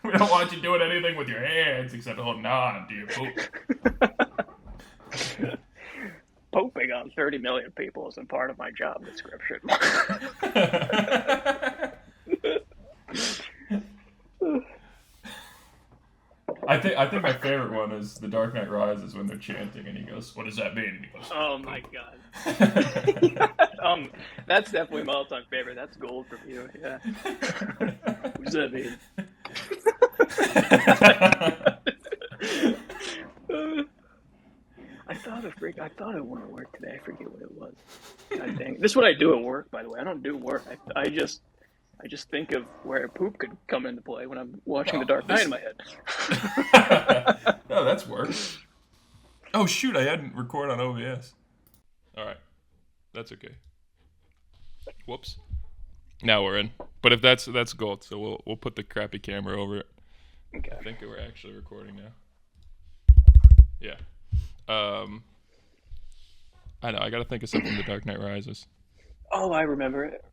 We don't want you doing anything with your hands except holding on to your poop. Pooping on 30 million people isn't part of my job description. I think my favorite one is The Dark Knight Rises when they're chanting and he goes, "What does that mean?" And he goes, Oh my god. That's definitely my all-time favorite. That's gold from you. Yeah. What does that mean? I thought it wouldn't work today. I forget what it was. God dang. This is what I do at work, by the way. I don't do work. I just think of where poop could come into play when I'm watching The Dark Knight in my head. No, that's work. Oh shoot, I hadn't recorded on OBS. All right. That's okay. Whoops. Now we're in. But if that's gold, so we'll put the crappy camera over it. Okay. I think we're actually recording now. Yeah. I know. I got to think of something. The Dark Knight Rises. Oh, I remember it.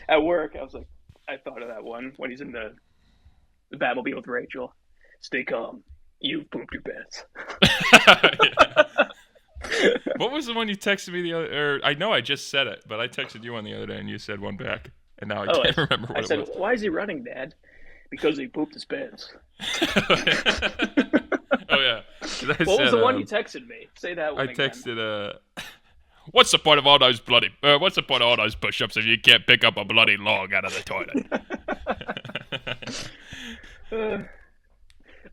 At work, I was like, I thought of that one when he's in the Batmobile with Rachel. Stay calm. You pooped your pants. What was the one you texted me the other? Or I know I just said it, but I texted you one the other day, and you said one back, and now I can't remember what I said, it was. "Why is he running, Dad?" Because he pooped his pants. Oh yeah. What was the one you texted me? Say that one I again. texted. What's the point of all those what's the point of all those push-ups if you can't pick up a bloody log out of the toilet?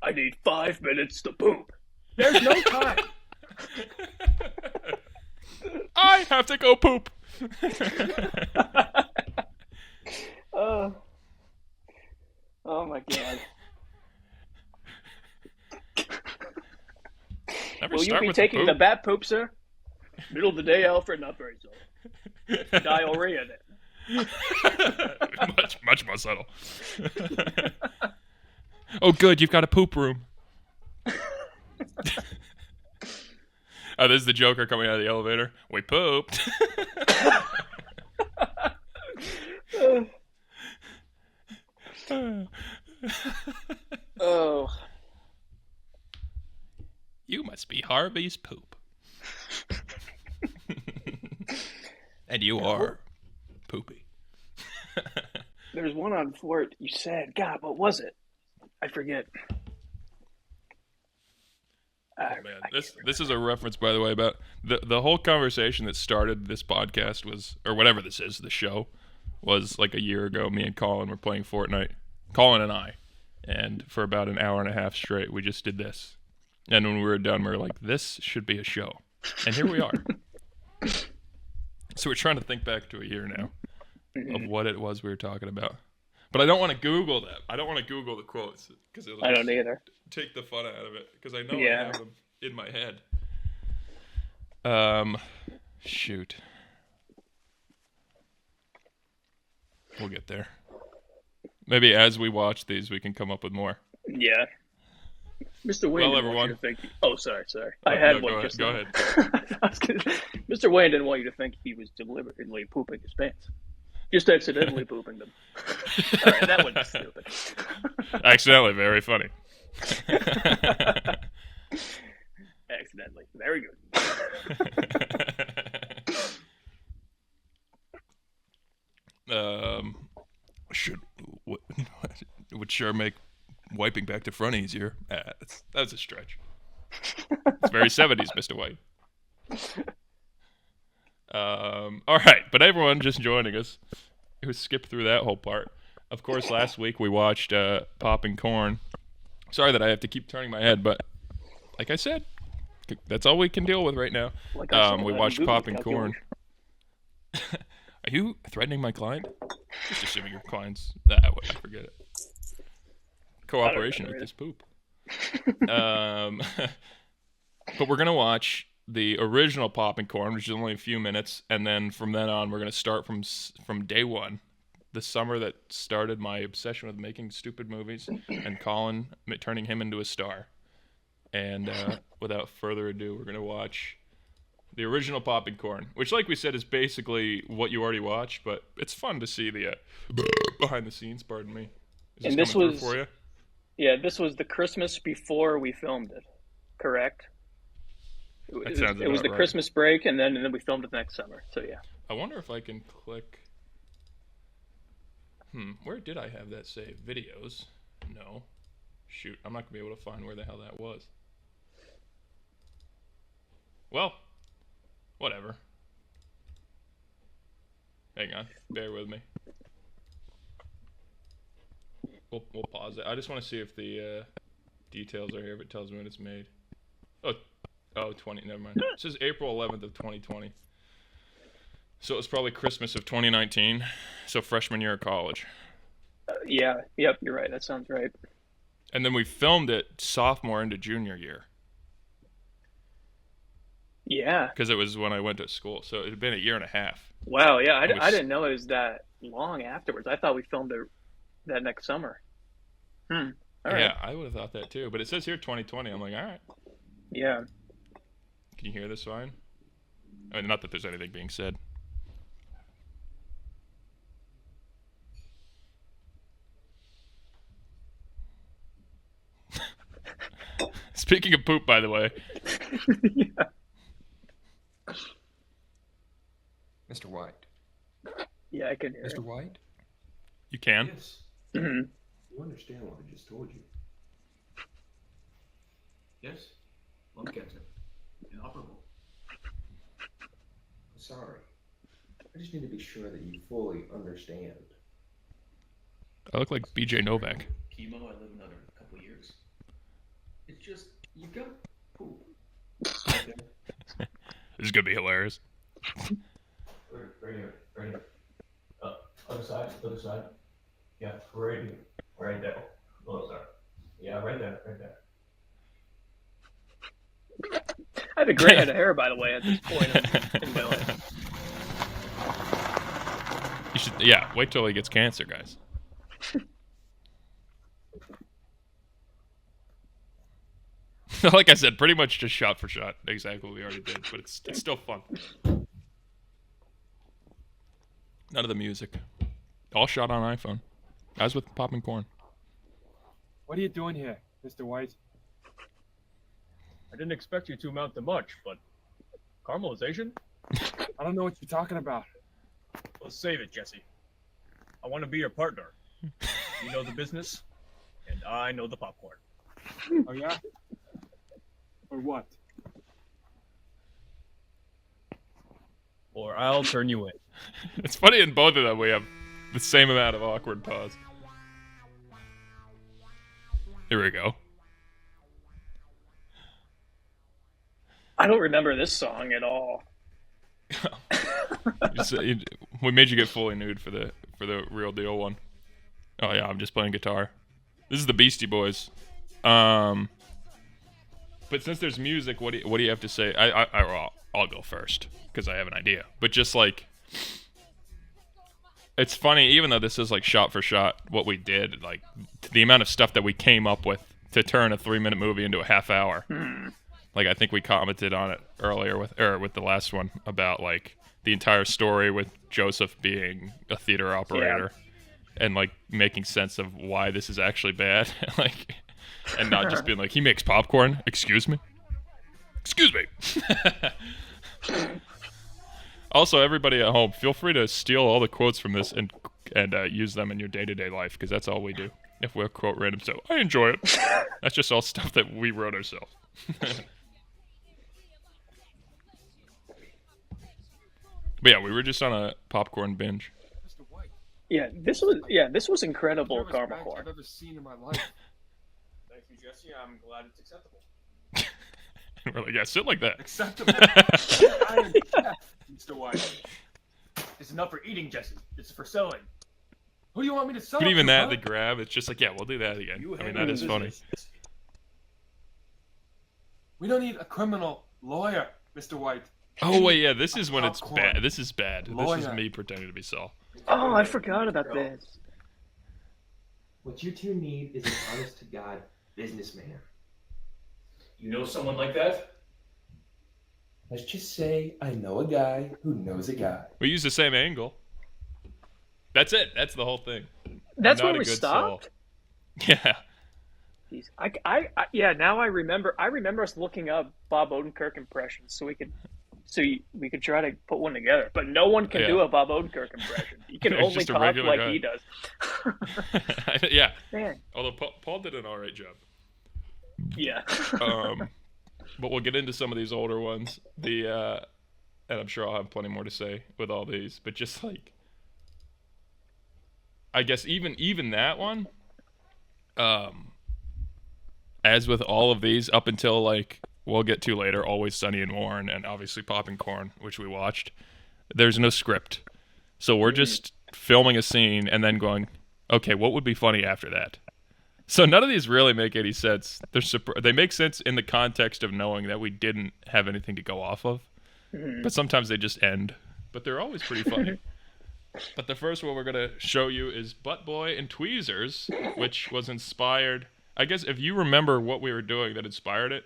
I need 5 minutes to poop. There's no time. I have to go poop. Oh my god. Will you be taking the bat poop, sir? Middle of the day, Alfred, not very subtle. Diarrhea then. much more subtle. Oh, good, you've got a poop room. Oh, this is the Joker coming out of the elevator. We pooped. Oh. You must be Harvey's poop. And you are poopy. There's one on Fort. You said, God, what was it? I forget. Man, this is a reference, by the way, about the whole conversation that started this podcast was, or whatever this is, the show, was like a year ago. Me and Colin were playing Fortnite. Colin and I. And for about an hour and a half straight, we just did this. And when we were done, we were like, this should be a show. And here we are. So we're trying to think back to a year now of what it was we were talking about. But I don't want to Google that. I don't want to Google the quotes because I don't either. Take the fun out of it because I know Yeah. I have them in my head. Shoot. We'll get there. Maybe as we watch these, we can come up with more. Yeah. Mr. Wayne didn't want you to think... Oh, sorry. I had one. Go ahead. Mr. Wayne didn't want you to think he was deliberately pooping his pants. Just accidentally pooping them. All right, that one's stupid. Accidentally, very funny. Accidentally. Very good. Would sure make wiping back to front easier. That's a stretch. It's very 70s, Mr. White. All right, but everyone just joining us who skipped through that whole part. Of course, last week we watched Popping Corn. Sorry that I have to keep turning my head, but like I said, that's all we can deal with right now. We watched Popping Corn. Are you threatening my client? Just assuming your client's that way. Forget it. Cooperation with this poop. But we're gonna watch the original Popping Corn, which is only a few minutes, and then from then on, we're gonna start from day one, the summer that started my obsession with making stupid movies, and Colin turning him into a star. And without further ado, we're gonna watch the original Popping Corn, which, like we said, is basically what you already watched, but it's fun to see the behind the scenes. Pardon me. And this was for you? Yeah, this was the Christmas before we filmed it, correct? It was the right. Christmas break, and then we filmed it next summer. So yeah. I wonder if I can click. Where did I have that saved? Videos? No. Shoot, I'm not gonna be able to find where the hell that was. Well, whatever. Hang on, bear with me. We'll pause it. I just want to see if the details are here, if it tells me when it's made. Oh, 20, never mind. It says April 11th of 2020. So it was probably Christmas of 2019, so freshman year of college. Yeah, yep, you're right. That sounds right. And then we filmed it sophomore into junior year. Yeah. Because it was when I went to school, so it had been a year and a half. Wow, yeah, I didn't know it was that long afterwards. I thought we filmed it that next summer. All right. Yeah, I would have thought that too, but it says here 2020. I'm like, all right. Yeah. Can you hear this fine? I mean, not that there's anything being said. Speaking of poop, by the way. Yeah. Mr. White. Yeah, I can hear Mr. it. White? You can? Yes. Mhm. You understand what I just told you? Yes? Lung cancer. Inoperable. I'm sorry. I just need to be sure that you fully understand. I look like BJ Novak. Chemo, I live another couple of years. It's just, you got poop. Okay. This is gonna be hilarious. Right here, right here. Other side, other side. Yeah, right here. Right there. Oh, sorry. Yeah, right there, right there. I have a gray head of hair, by the way, at this point in my life. You should, yeah. Wait till he gets cancer, guys. Like I said, pretty much just shot for shot, exactly what we already did, but it's still fun. None of the music, all shot on iPhone, as with popping corn. What are you doing here, Mr. White? I didn't expect you to amount to much, but caramelization? I don't know what you're talking about. Let's save it, Jesse. I want to be your partner. You know the business, and I know the popcorn. Oh, yeah? Or what? Or I'll turn you in. It's funny in both of them we have the same amount of awkward pause. Here we go. I don't remember this song at all. We made you get fully nude for the real deal one. Oh yeah, I'm just playing guitar. This is the Beastie Boys. But since there's music, what do you have to say? I'll go first because I have an idea. But just like, it's funny, even though this is like shot for shot what we did, like the amount of stuff that we came up with to turn a 3-minute movie into a half hour. Like I think we commented on it earlier with the last one about like the entire story with Joseph being a theater operator and like making sense of why this is actually bad, like, and not just being like he makes popcorn. Excuse me. Also, everybody at home, feel free to steal all the quotes from this and use them in your day-to-day life because that's all we do. If we quote random stuff, I enjoy it. That's just all stuff that we wrote ourselves. But yeah, we were just on a popcorn binge. Mr. White. This was incredible caramel I've corn. ever seen in my life. Thank you, Jesse. I'm glad it's acceptable. And we're like, yeah, sit like that. Acceptable? I am Mr. White. It's not for eating, Jesse. It's for selling. Who do you want me to sell? But even to, that, huh? the grab, it's just like, yeah, we'll do that again. I mean, that is funny. We don't need a criminal lawyer, Mr. White. Oh, wait, yeah, this is when it's Popcorn. bad. This is bad. This is Lawyer. me pretending to be Saul. Oh, I forgot about this. What you two need is an honest-to-God businessman. You know someone like that? Let's just say I know a guy who knows a guy. We use the same angle. That's it. That's the whole thing. That's I'm not when a we good stopped. Saul. Yeah. Jeez. Now I remember. I remember us looking up Bob Odenkirk impressions so we could try to put one together. But no one can do a Bob Odenkirk impression. You can It's only just a talk regular like guy. he does. Yeah. Man. Although Paul did an all right job. Yeah. But we'll get into some of these older ones. And I'm sure I'll have plenty more to say with all these. But just like, I guess even that one, as with all of these, up until like we'll get to later, Always Sunny in Warren, and obviously Poppin' Corn, which we watched. There's no script, so we're just filming a scene and then going, okay, what would be funny after that? So none of these really make any sense. They make sense in the context of knowing that we didn't have anything to go off of, but sometimes they just end. But they're always pretty funny. But the first one we're going to show you is Butt Boy and Tweezers, which was inspired. I guess if you remember what we were doing that inspired it,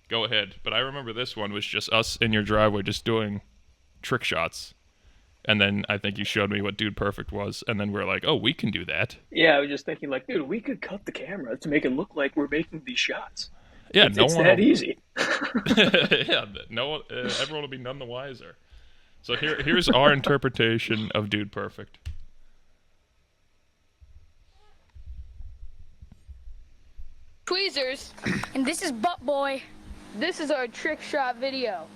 go ahead. But I remember this one was just us in your driveway just doing trick shots. And then I think you showed me what Dude Perfect was. And then we were like, oh, we can do that. Yeah, I was just thinking like, dude, we could cut the camera to make it look like we're making these shots. Yeah, It's that easy. Yeah, everyone will be none the wiser. So here's our interpretation of Dude Perfect. Tweezers, and this is Butt Boy. This is our trick shot video.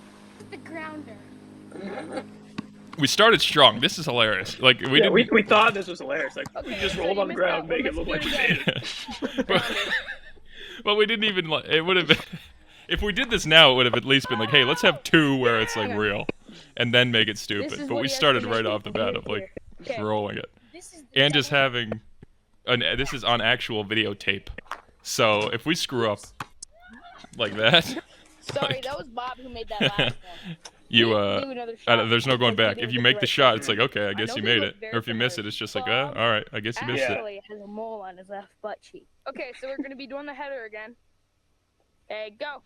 The grounder. We started strong. This is hilarious. Like we thought this was hilarious. Like we just rolled on the ground, make it look like we made it. But we didn't even. It would have been if we did this now. It would have at least been like, hey, let's have two where it's like real, and then make it stupid. But we started right off the bat of like rolling it, and just having. This is on actual videotape. So if we screw up like that, sorry, that was Bob who made that last one. There's no going back. If you make the shot, it's like, okay, I guess you made it. Or if you miss it, it's just like, all right, I guess you missed it. Actually has a mole on his left butt cheek. Okay, so we're gonna be doing the header again. Hey, go.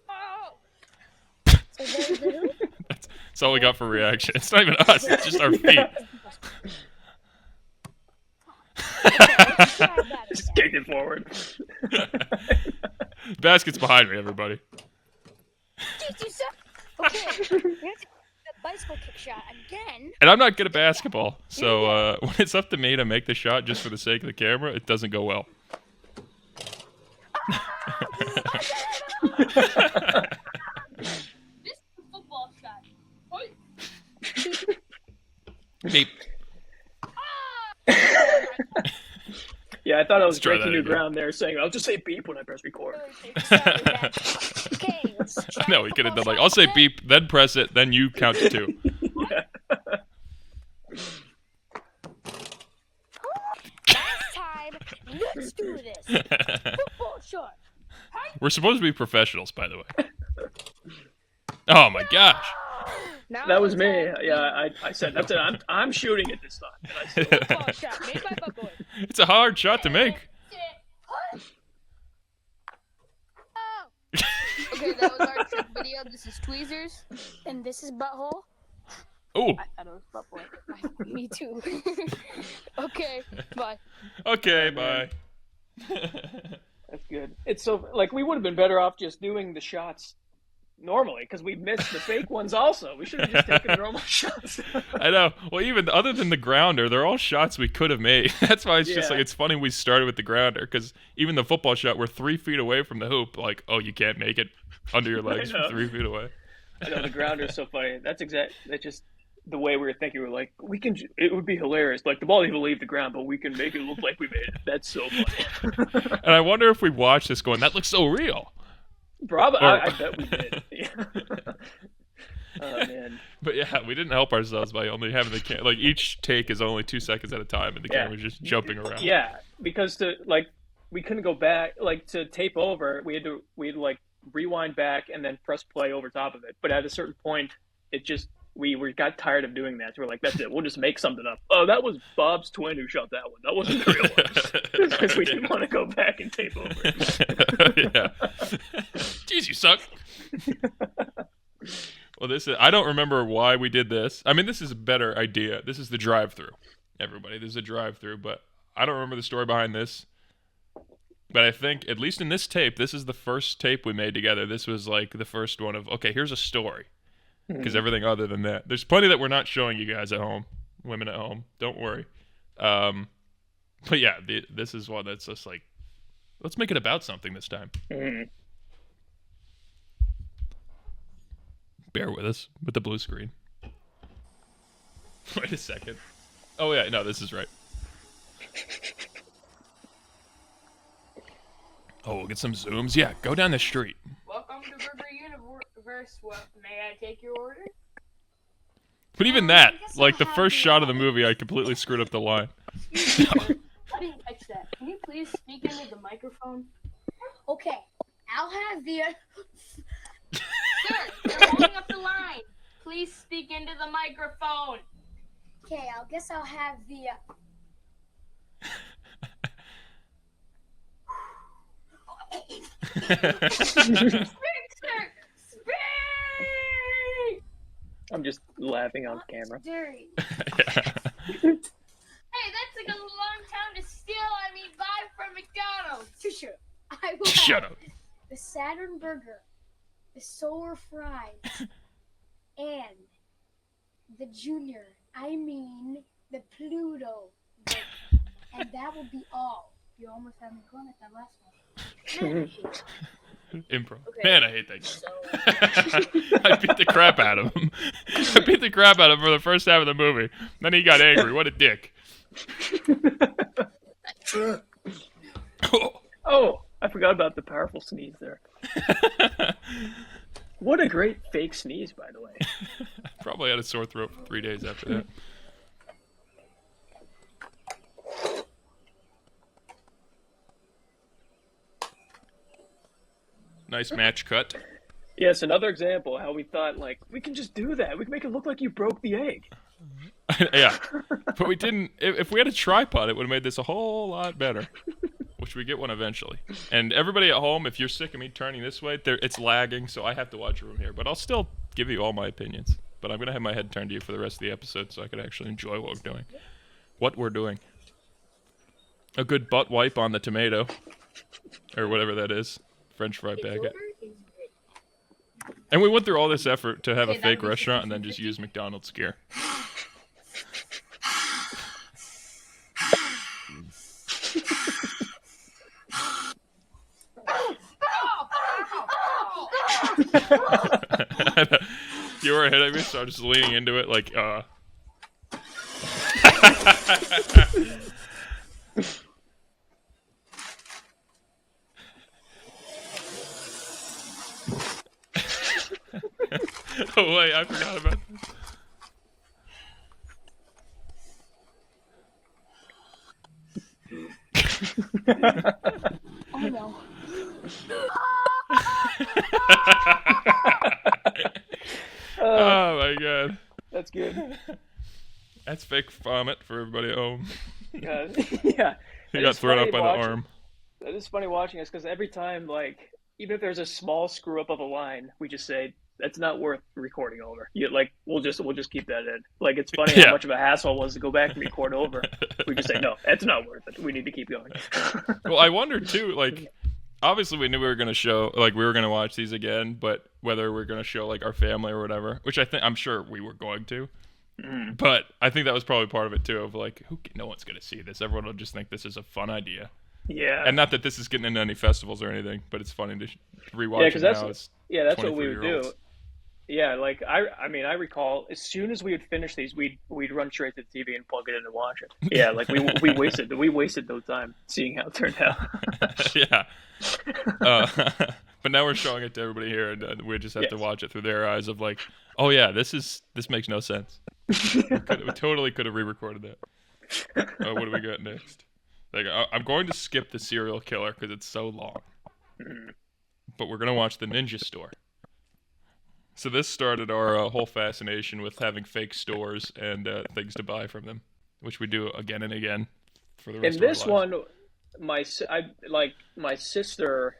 Oh. That's all we got for reaction. It's not even us. It's just our feet. Just kick it forward. Basket's behind me, everybody. Okay, we're gonna take the bicycle kick shot again. And I'm not good at basketball, so when it's up to me to make the shot just for the sake of the camera, it doesn't go well. This is a football shot. Beep. Yeah, I thought I was breaking new ground there, saying I'll just say beep when I press record. Okay, No, he could have done like, I'll say beep, then press it, then you count to 2. Yeah. Last time, let's do this. Football shot. We're supposed to be professionals, by the way. Oh my gosh. That was me. Yeah, I said that's it. I'm shooting it this time. Football shot made by Butt Boy. It's a hard shot to make. Okay, that was our trick video. This is Tweezers, and this is Butthole. Oh. I thought it was Butt Boy. Me too. Okay, bye. Okay, bye. That's good. It's so like we would have been better off just doing the shots normally because we missed the fake ones also. We should have just taken the normal shots. I know. Well, even other than the grounder, they're all shots we could have made. That's why it's just like, it's funny we started with the grounder because even the football shot, we're 3 feet away from the hoop. Like, oh, you can't make it under your legs from 3 feet away. I know, the grounder's so funny. That's just the way we were thinking. We were like, it would be hilarious. Like, the ball didn't even leave the ground, but we can make it look like we made it. That's so funny. And I wonder if we watched this going, that looks so real. Probably, I bet we did. Oh man! But yeah, we didn't help ourselves by only having the like each take is only 2 seconds at a time, and the camera's just jumping around. Yeah, because we couldn't go back to tape over. We had to rewind back and then press play over top of it. But at a certain point, it just we got tired of doing that. So we're like, that's it. We'll just make something up. Oh, that was Bob's twin who shot that one. That wasn't the real one. Because we didn't want to go back and tape over. Yeah. Jeez, you suck. Well, I don't remember why we did this. I mean, this is a better idea. This is the drive-through. Everybody, this is a drive-through, but I don't remember the story behind this. But I think, at least in this tape, this is the first tape we made together. This was like the first one of, okay, here's a story. Because everything other than that, there's plenty that we're not showing you guys at home, women at home. Don't worry. But yeah, this is one that's just like, let's make it about something this time. Bear with us with the blue screen. Wait a second. Oh yeah, no, this is right. Oh, we'll get some zooms. Yeah, go down the street. Welcome to Burger Universe. What, may I take your order? But even that, like the first shot of the movie, I completely screwed up the line. I didn't catch that. Can you please speak into the microphone? Okay, I'll have the... Sir, you're holding up the line. Please speak into the microphone. Okay, I guess I'll have the... Speak, sir! Speak! I'm just laughing on camera. Dirty. Hey, that's like a long time to steal. I mean, buy from a McDonald's. I will Shut have up. the Saturn burger, the solar fries, and the junior. The Pluto burger. And that will be all. You almost had me going at that last one. Improv. Okay. Man, I hate that guy. I beat the crap out of him. I beat the crap out of him for the first half of the movie. Then he got angry. What a dick. Oh, I forgot about the powerful sneeze there. What a great fake sneeze, by the way. Probably had a sore throat for 3 days after that. Nice match cut. Yes, another example how we thought, like, we can just do that. We can make it look like you broke the egg. Yeah. But we didn't. If we had a tripod, it would have made this a whole lot better. Which we get one eventually. And everybody at home, if you're sick of me turning this way, it's lagging, so I have to watch from here. But I'll still give you all my opinions. But I'm going to have my head turned to you for the rest of the episode so I can actually enjoy what we're doing. What we're doing. A good butt wipe on the tomato. Or whatever that is. French fry packet. And we went through all this effort to have a fake restaurant and then just use McDonald's gear. You were hitting me, so I'm just leaning into it like, Oh wait, I forgot about this. Oh no. Oh my god. That's good. That's fake vomit for everybody at home. Yeah. He got thrown up by the arm. It is funny watching us because every time, like, even if there's a small screw up of a line, we just say that's not worth recording over. We'll just keep that in. Like, it's funny how much of a hassle it was to go back and record over. We just say no, that's not worth it. We need to keep going. Well, I wonder too, like, obviously we knew we were gonna show, like, we were gonna watch these again, but whether we're gonna show like our family or whatever, which I'm sure we were going to. But I think that was probably part of it too, of like, no one's gonna see this. Everyone will just think this is a fun idea. Yeah. And not that this is getting into any festivals or anything, but it's funny to rewatch it now. That's what we would do. Yeah, like I mean, I recall as soon as we would finish these, we'd run straight to the TV and plug it in and watch it. Yeah, like we wasted no time seeing how it turned out. Yeah. But now we're showing it to everybody here, and we just have to watch it through their eyes of like, oh yeah, this makes no sense. We totally could have re-recorded that. What do we got next? Like, I'm going to skip the serial killer because it's so long. But we're gonna watch the Ninja Store. So this started our whole fascination with having fake stores and things to buy from them, which we do again and again for the rest of our lives. In this one, my sister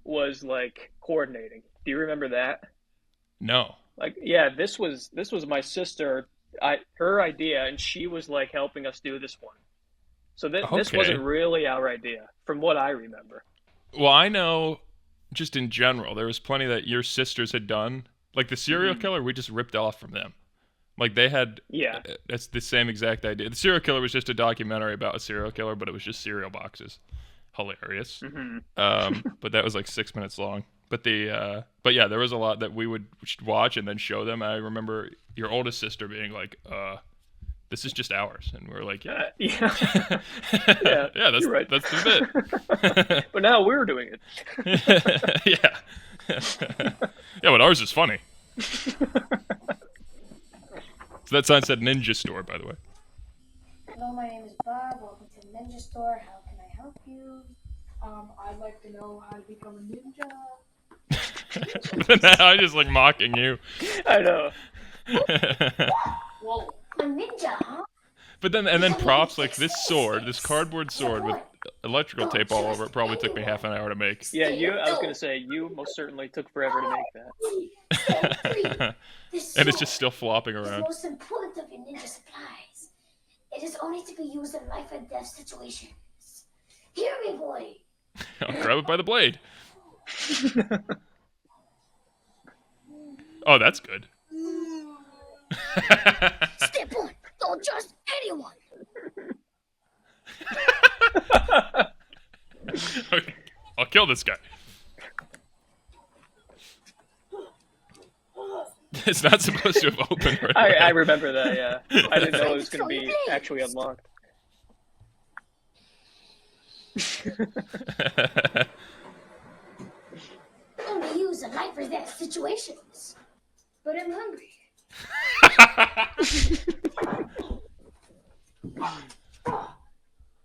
was like coordinating. Do you remember that? No. Like, yeah, this was my sister, her idea, and she was like helping us do this one. So this wasn't really our idea, from what I remember. Well, I know, just in general, there was plenty that your sisters had done. Like the serial killer, we just ripped off from them. Like they had, that's the same exact idea. The serial killer was just a documentary about a serial killer, but it was just cereal boxes. Hilarious. But that was like 6 minutes long. But yeah, there was a lot that we would watch and then show them. I remember your oldest sister being like, this is just ours. And we're like, yeah. Yeah, that's right. That's the bit. But now we're doing it. Yeah. Yeah, but ours is funny. So that sign said Ninja Store, by the way. Hello, my name is Bob. Welcome to the Ninja Store. How can I help you? I'd like to know how to become a ninja. I just like mocking you. I know. Whoa. A ninja, huh? But then props like this cardboard sword with electrical tape all over it probably took me half an hour to make. Yeah, I was gonna say you most certainly took forever to make that. And it's just still flopping around. The most important of your ninja supplies. It is only to be used in life and death situations. Hear me, boy. I'll grab it by the blade. Oh, that's good. Step on. Don't trust anyone. Okay, I'll kill this guy. It's not supposed to have opened right away. I remember that, yeah. I didn't know it was going to be actually unlocked. Only use a knife for that situations. But I'm hungry.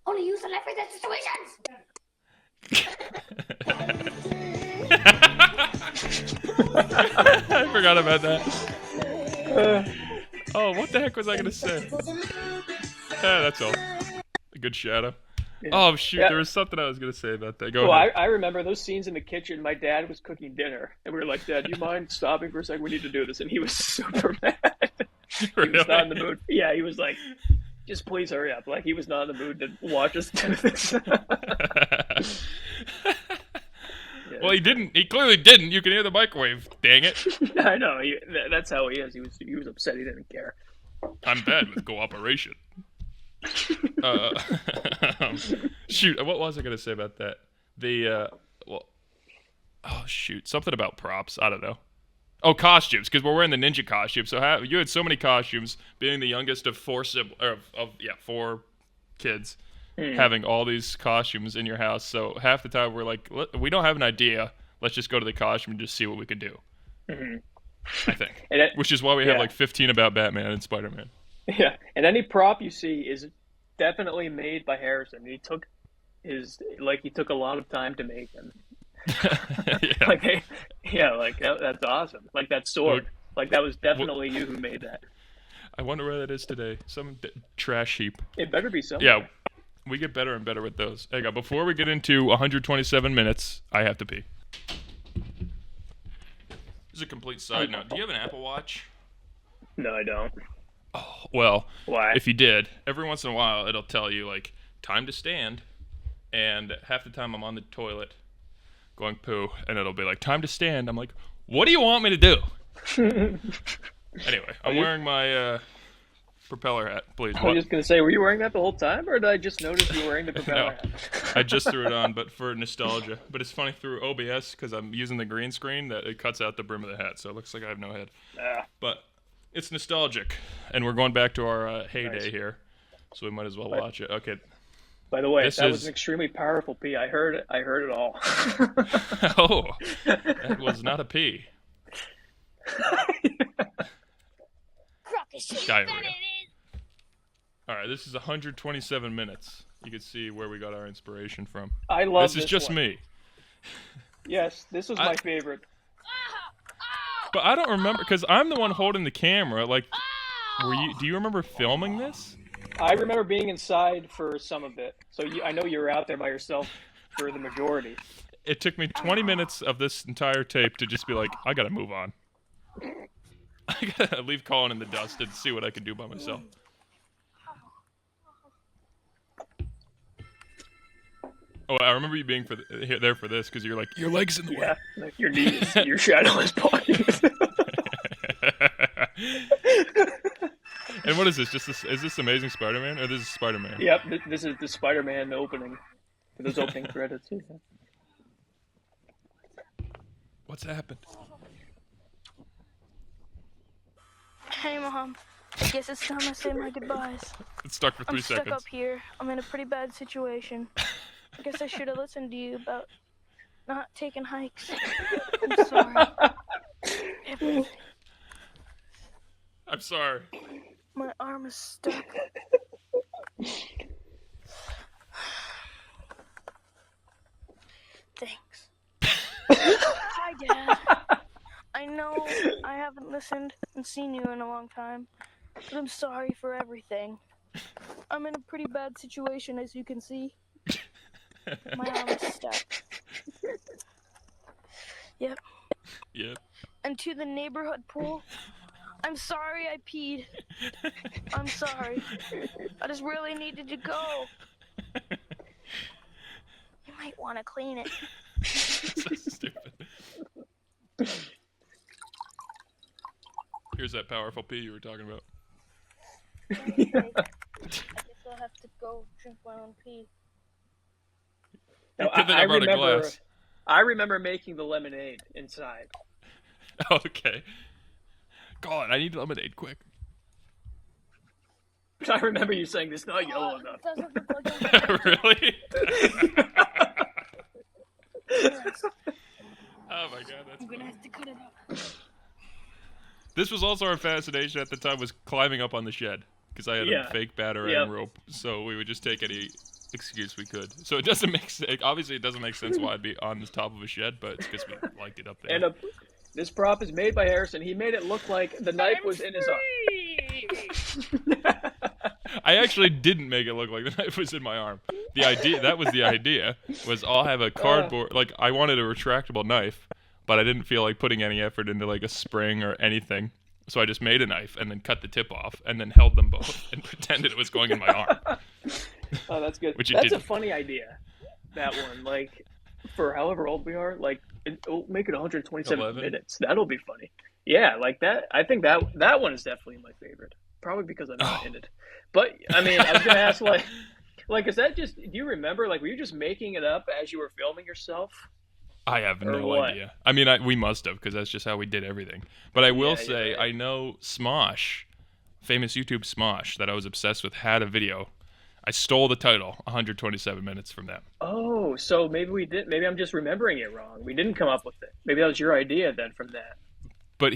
Only use a knife for that situations. I forgot about that. Oh, what the heck was I gonna say? That's all. A good shadow. Yeah. Oh shoot, Yeah. there was something I was gonna say about that. Go Well, ahead. I remember those scenes in the kitchen. My dad was cooking dinner, and we were like, "Dad, do you mind stopping for a second? We need to do this." And he was super mad. He was not in the mood. Yeah, he was like, "Just please hurry up." Like he was not in the mood to watch us do this. Well, he didn't. He clearly didn't. You can hear the microwave. Dang it! I know. That's how he is. He was upset. He didn't care. I'm bad with cooperation. Shoot, what was I gonna say about that? Oh shoot, something about props. I don't know. Oh, costumes, because we're wearing the ninja costume. So you had so many costumes, being the youngest of four kids, having all these costumes in your house. So half the time we're like, we don't have an idea. Let's just go to the costume and just see what we can do. Mm-hmm. I think, And which is why we have like 15 about Batman and Spider-Man. Yeah, and any prop you see is definitely made by Harrison. He took a lot of time to make them. That's awesome. Like that sword, that was definitely you who made that. I wonder where that is today. Some trash heap. It better be somewhere. Yeah, we get better and better with those. Hang on, before we get into 127 minutes, I have to pee. This is a complete side note. Do you have an Apple Watch? No, I don't. Oh, well, Why? if you did, every once in a while it'll tell you like time to stand, and half the time I'm on the toilet going poo, and it'll be like time to stand. I'm like, what do you want me to do? Anyway, I'm wearing my propeller hat. Please. I was just gonna say, were you wearing that the whole time, or did I just notice you were wearing the propeller hat? I just threw it on, but for nostalgia. But it's funny through OBS because I'm using the green screen that it cuts out the brim of the hat, so it looks like I have no head. But it's nostalgic, and we're going back to our heyday here, so we might as well watch it. Okay. By the way, that was an extremely powerful pee. I heard it. I heard it all. Oh, that was not a pee. Diarrhea. All right, this is 127 minutes. You can see where we got our inspiration from. I love this. This is just one. me. Yes, this was my favorite. But I don't remember because I'm the one holding the camera. Like, do you remember filming this? I remember being inside for some of it, so I know you were out there by yourself for the majority. It took me 20 minutes of this entire tape to just be like, I gotta move on. I gotta leave Colin in the dust and see what I can do by myself. Oh, I remember you being there for this because you're like, your leg's in the way. Yeah, like your knees, your shadow is blocking. And what is this? Is this Amazing Spider-Man or this is Spider-Man? Yep, this is the Spider-Man opening. Those opening credits. Yeah. What's happened? Hey, Mom. I guess it's time I say my goodbyes. It's stuck for 3 seconds. I'm stuck up here. I'm in a pretty bad situation. I guess I should have listened to you about not taking hikes. I'm sorry. Everything. I'm sorry. My arm is stuck. Thanks. Hi, Dad. I know I haven't listened and seen you in a long time, but I'm sorry for everything. I'm in a pretty bad situation, as you can see. My arm is stuck. Yep. Yep. And to the neighborhood pool, I'm sorry I peed. I'm sorry. I just really needed to go. You might want to clean it. So stupid. Here's that powerful pee you were talking about. I guess I'll have to go drink my own pee. No, I remember making the lemonade inside. Okay. Colin, I need lemonade, quick. I remember you saying it's not yellow enough. It doesn't look like Really? Oh my god, that's I'm gonna have to cut it up. This was also our fascination at the time, was climbing up on the shed. Because I had a fake batarang rope, so we would just take any excuse we could. So it doesn't make sense. Obviously, it doesn't make sense why I'd be on the top of a shed, but it's because we liked it up there. And this prop is made by Harrison. He made it look like the knife was in his arm. I actually didn't make it look like the knife was in my arm. That was the idea, was I'll have a cardboard, like I wanted a retractable knife, but I didn't feel like putting any effort into like a spring or anything. So I just made a knife and then cut the tip off and then held them both and pretended it was going in my arm. Oh, that's good. Which That's a funny idea, that one. Like, for however old we are, like, it'll make it 127 minutes. That'll be funny. Yeah, like that. I think that one is definitely my favorite. Probably because I'm not in it. But, I mean, I was going to ask, like, is that just, do you remember, like, were you just making it up as you were filming yourself? I have no idea. I mean, we must have, because that's just how we did everything. But I will say, I know Smosh, famous YouTube Smosh, that I was obsessed with, had a video. I stole the title, 127 minutes from them. Oh, so maybe we did. Maybe I'm just remembering it wrong. We didn't come up with it. Maybe that was your idea then from that. But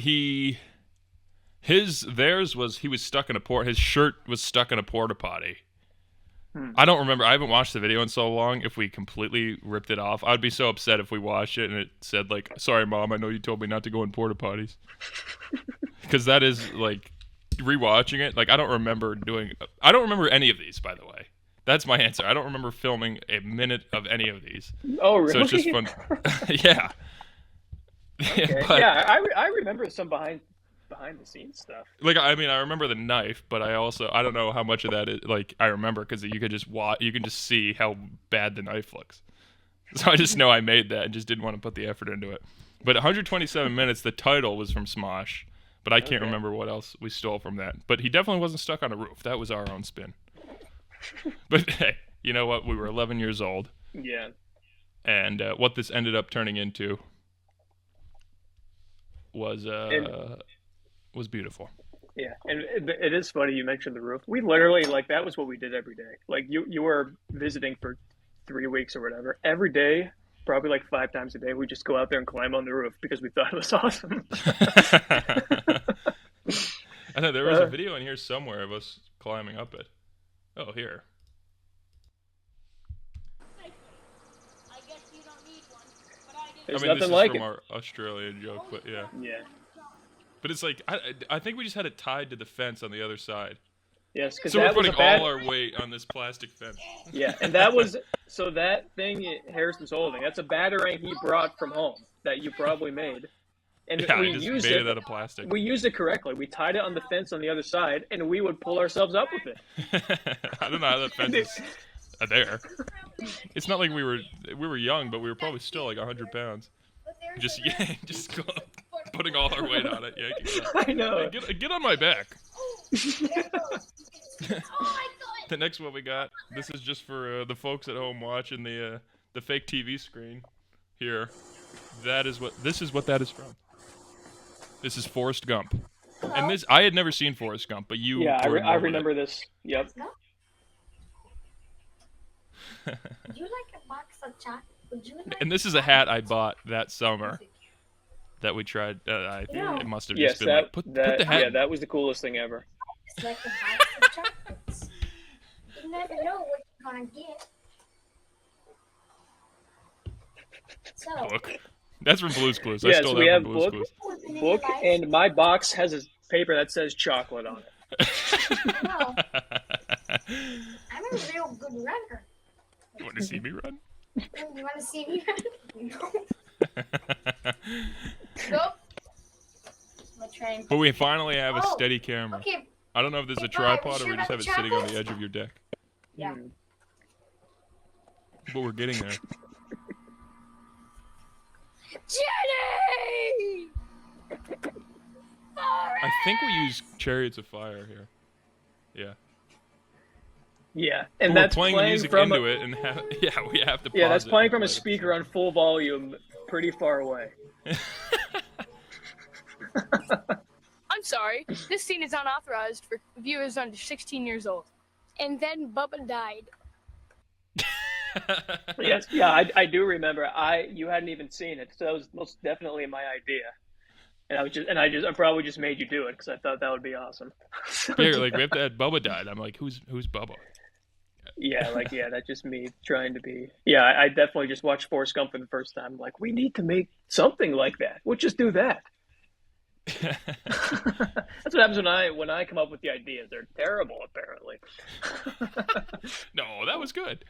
theirs was, he was stuck in his shirt was stuck in a porta potty. I don't remember. I haven't watched the video in so long. If we completely ripped it off, I'd be so upset if we watched it and it said like, "Sorry, Mom, I know you told me not to go in porta potties." Because that is like rewatching it. Like I don't remember any of these. By the way, that's my answer. I don't remember filming a minute of any of these. Oh, really? So it's just fun. Yeah. Okay. Yeah, I remember some behind the scenes stuff. Like, I mean, I remember the knife, but I don't know how much of that is, like, I remember because you could just see how bad the knife looks. So I just know I made that and just didn't want to put the effort into it. But 127 minutes, the title was from Smosh, but I can't remember what else we stole from that. But he definitely wasn't stuck on a roof. That was our own spin. But hey, you know what? We were 11 years old. Yeah. And what this ended up turning into was beautiful. Yeah, and it is funny you mentioned the roof. We literally, like, that was what we did every day. Like, you were visiting for 3 weeks or whatever. Every day, probably like 5 times a day, we just go out there and climb on the roof because we thought it was awesome. I know there was a video in here somewhere of us climbing up it. Oh, here. I guess you don't need one, but I did. There's I mean, nothing this like is from it. our Australian joke, but yeah. Yeah. But it's like, I think we just had it tied to the fence on the other side. Yes, because so we're that was putting all our weight on this plastic fence. Yeah, and that was, so that thing Harrison's holding, that's a batarang he brought from home that you probably made. And Yeah, we I just used made it out of plastic. We used it correctly. We tied it on the fence on the other side, and we would pull ourselves up with it. I don't know how that fence is there. It's not like we were young, but we were probably still like 100 pounds. Just putting all our weight on it. Yeah, I know. Hey, get on my back. The next one we got. This is just for the folks at home watching the fake TV screen. Here, this is what that is from. This is Forrest Gump, and this I had never seen Forrest Gump, but you. Yeah, I remember this. Yep. Would you like a box of chocolate? And this is a hat I bought that summer that we tried. It must have just been like, put the hat. Yeah, that was the coolest thing ever. It's like a box of chocolates. You never know what you're gonna get. So, Book. That's from Blue's Clues. Yes, I stole we that have from Blue's Clues. book, and my box has a paper that says chocolate on it. well, I'm a real good runner. You want to see me run? You want to see me run? No. Go. I'm trying. But we finally have a Oh, steady camera. Okay. I don't know if this is a Goodbye, tripod or we we just have should it have sitting on the chocolates. edge of your deck. Yeah. but we're getting there. Jenny! I think we use Chariots of Fire here. Yeah. Yeah, and But that's we're playing the music from into it, and we have to. Yeah, pause that's it playing and from a play it. speaker on full volume, pretty far away. I'm sorry. This scene is unauthorized for viewers under 16 years old. And then Bubba died. Yes, yeah, I do remember. You hadn't even seen it, so that was most definitely my idea. And I probably just made you do it because I thought that would be awesome. Yeah, like we have to add Bubba died. I'm like, who's Bubba? Yeah, that's just me trying to be. Yeah, I definitely just watched Forrest Gump for the first time. Like, we need to make something like that. We'll just do that. That's what happens when I come up with the ideas. They're terrible, apparently. No, that was good.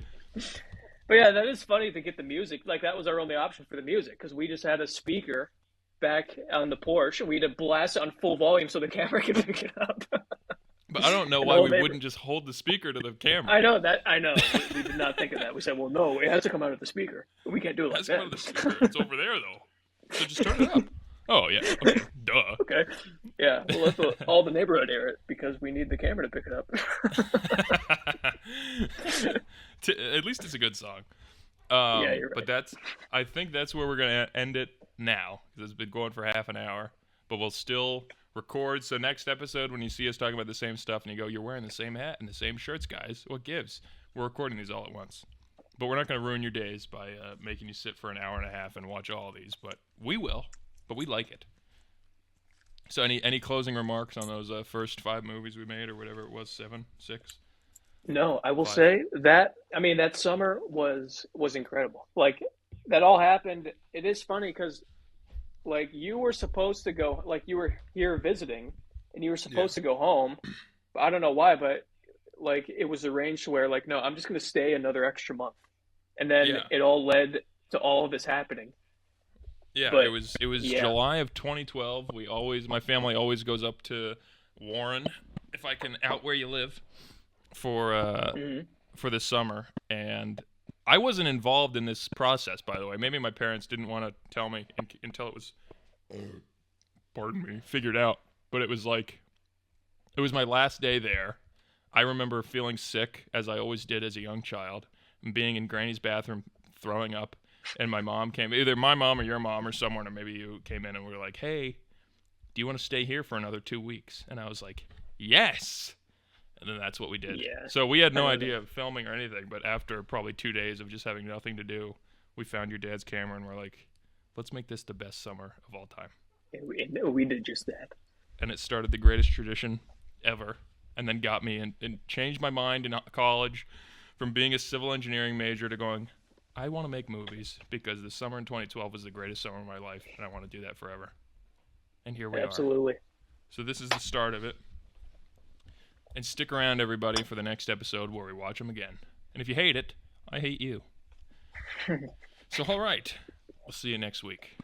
But yeah, that is funny to get the music. Like, that was our only option for the music because we just had a speaker back on the porch and we had to blast it on full volume so the camera could pick it up. But I don't know why we wouldn't just hold the speaker to the camera. I know. We did not think of that. We said, well, no, it has to come out of the speaker. We can't do it like that. It has to come out of the speaker. It's over there, though. So just turn it up. Oh, yeah. Okay. Duh. Okay. Yeah. Well, let's all the neighborhood hear it because we need the camera to pick it up. At least it's a good song. Yeah, you're right. But I think that's where we're going to end it now because it's been going for half an hour. But we'll still record. So next episode, when you see us talking about the same stuff and you go, you're wearing the same hat and the same shirts, guys, what gives? We're recording these all at once. But we're not going to ruin your days by making you sit for an hour and a half and watch all of these. But we will. But we like it. So any closing remarks on those first 5 movies we made or whatever it was, 7, 6? No, I will 5. say that, that summer was incredible. Like, that all happened. It is funny because, like, you were supposed to go, like, you were here visiting and you were supposed to go home. I don't know why, but, like, it was arranged where, like, no, I'm just going to stay another extra month. And then it all led to all of this happening. Yeah, but, it was July of 2012. My family always goes up to Warren, if I can out where you live, for this summer. And I wasn't involved in this process, by the way. Maybe my parents didn't want to tell me until it was, figured out. But it was my last day there. I remember feeling sick, as I always did as a young child, and being in Granny's bathroom throwing up. And my mom came, either my mom or your mom or someone, or maybe you came in and we were like, hey, do you want to stay here for another 2 weeks? And I was like, yes. And then that's what we did. Yeah. So we had no idea of filming or anything, but after probably 2 days of just having nothing to do, we found your dad's camera and we're like, let's make this the best summer of all time. And we did just that. And it started the greatest tradition ever, and then got me and changed my mind in college from being a civil engineering major to going, I want to make movies because the summer in 2012 was the greatest summer of my life, and I want to do that forever. And here we are. Absolutely. So this is the start of it. And stick around, everybody, for the next episode where we watch them again. And if you hate it, I hate you. So, all right. We'll see you next week.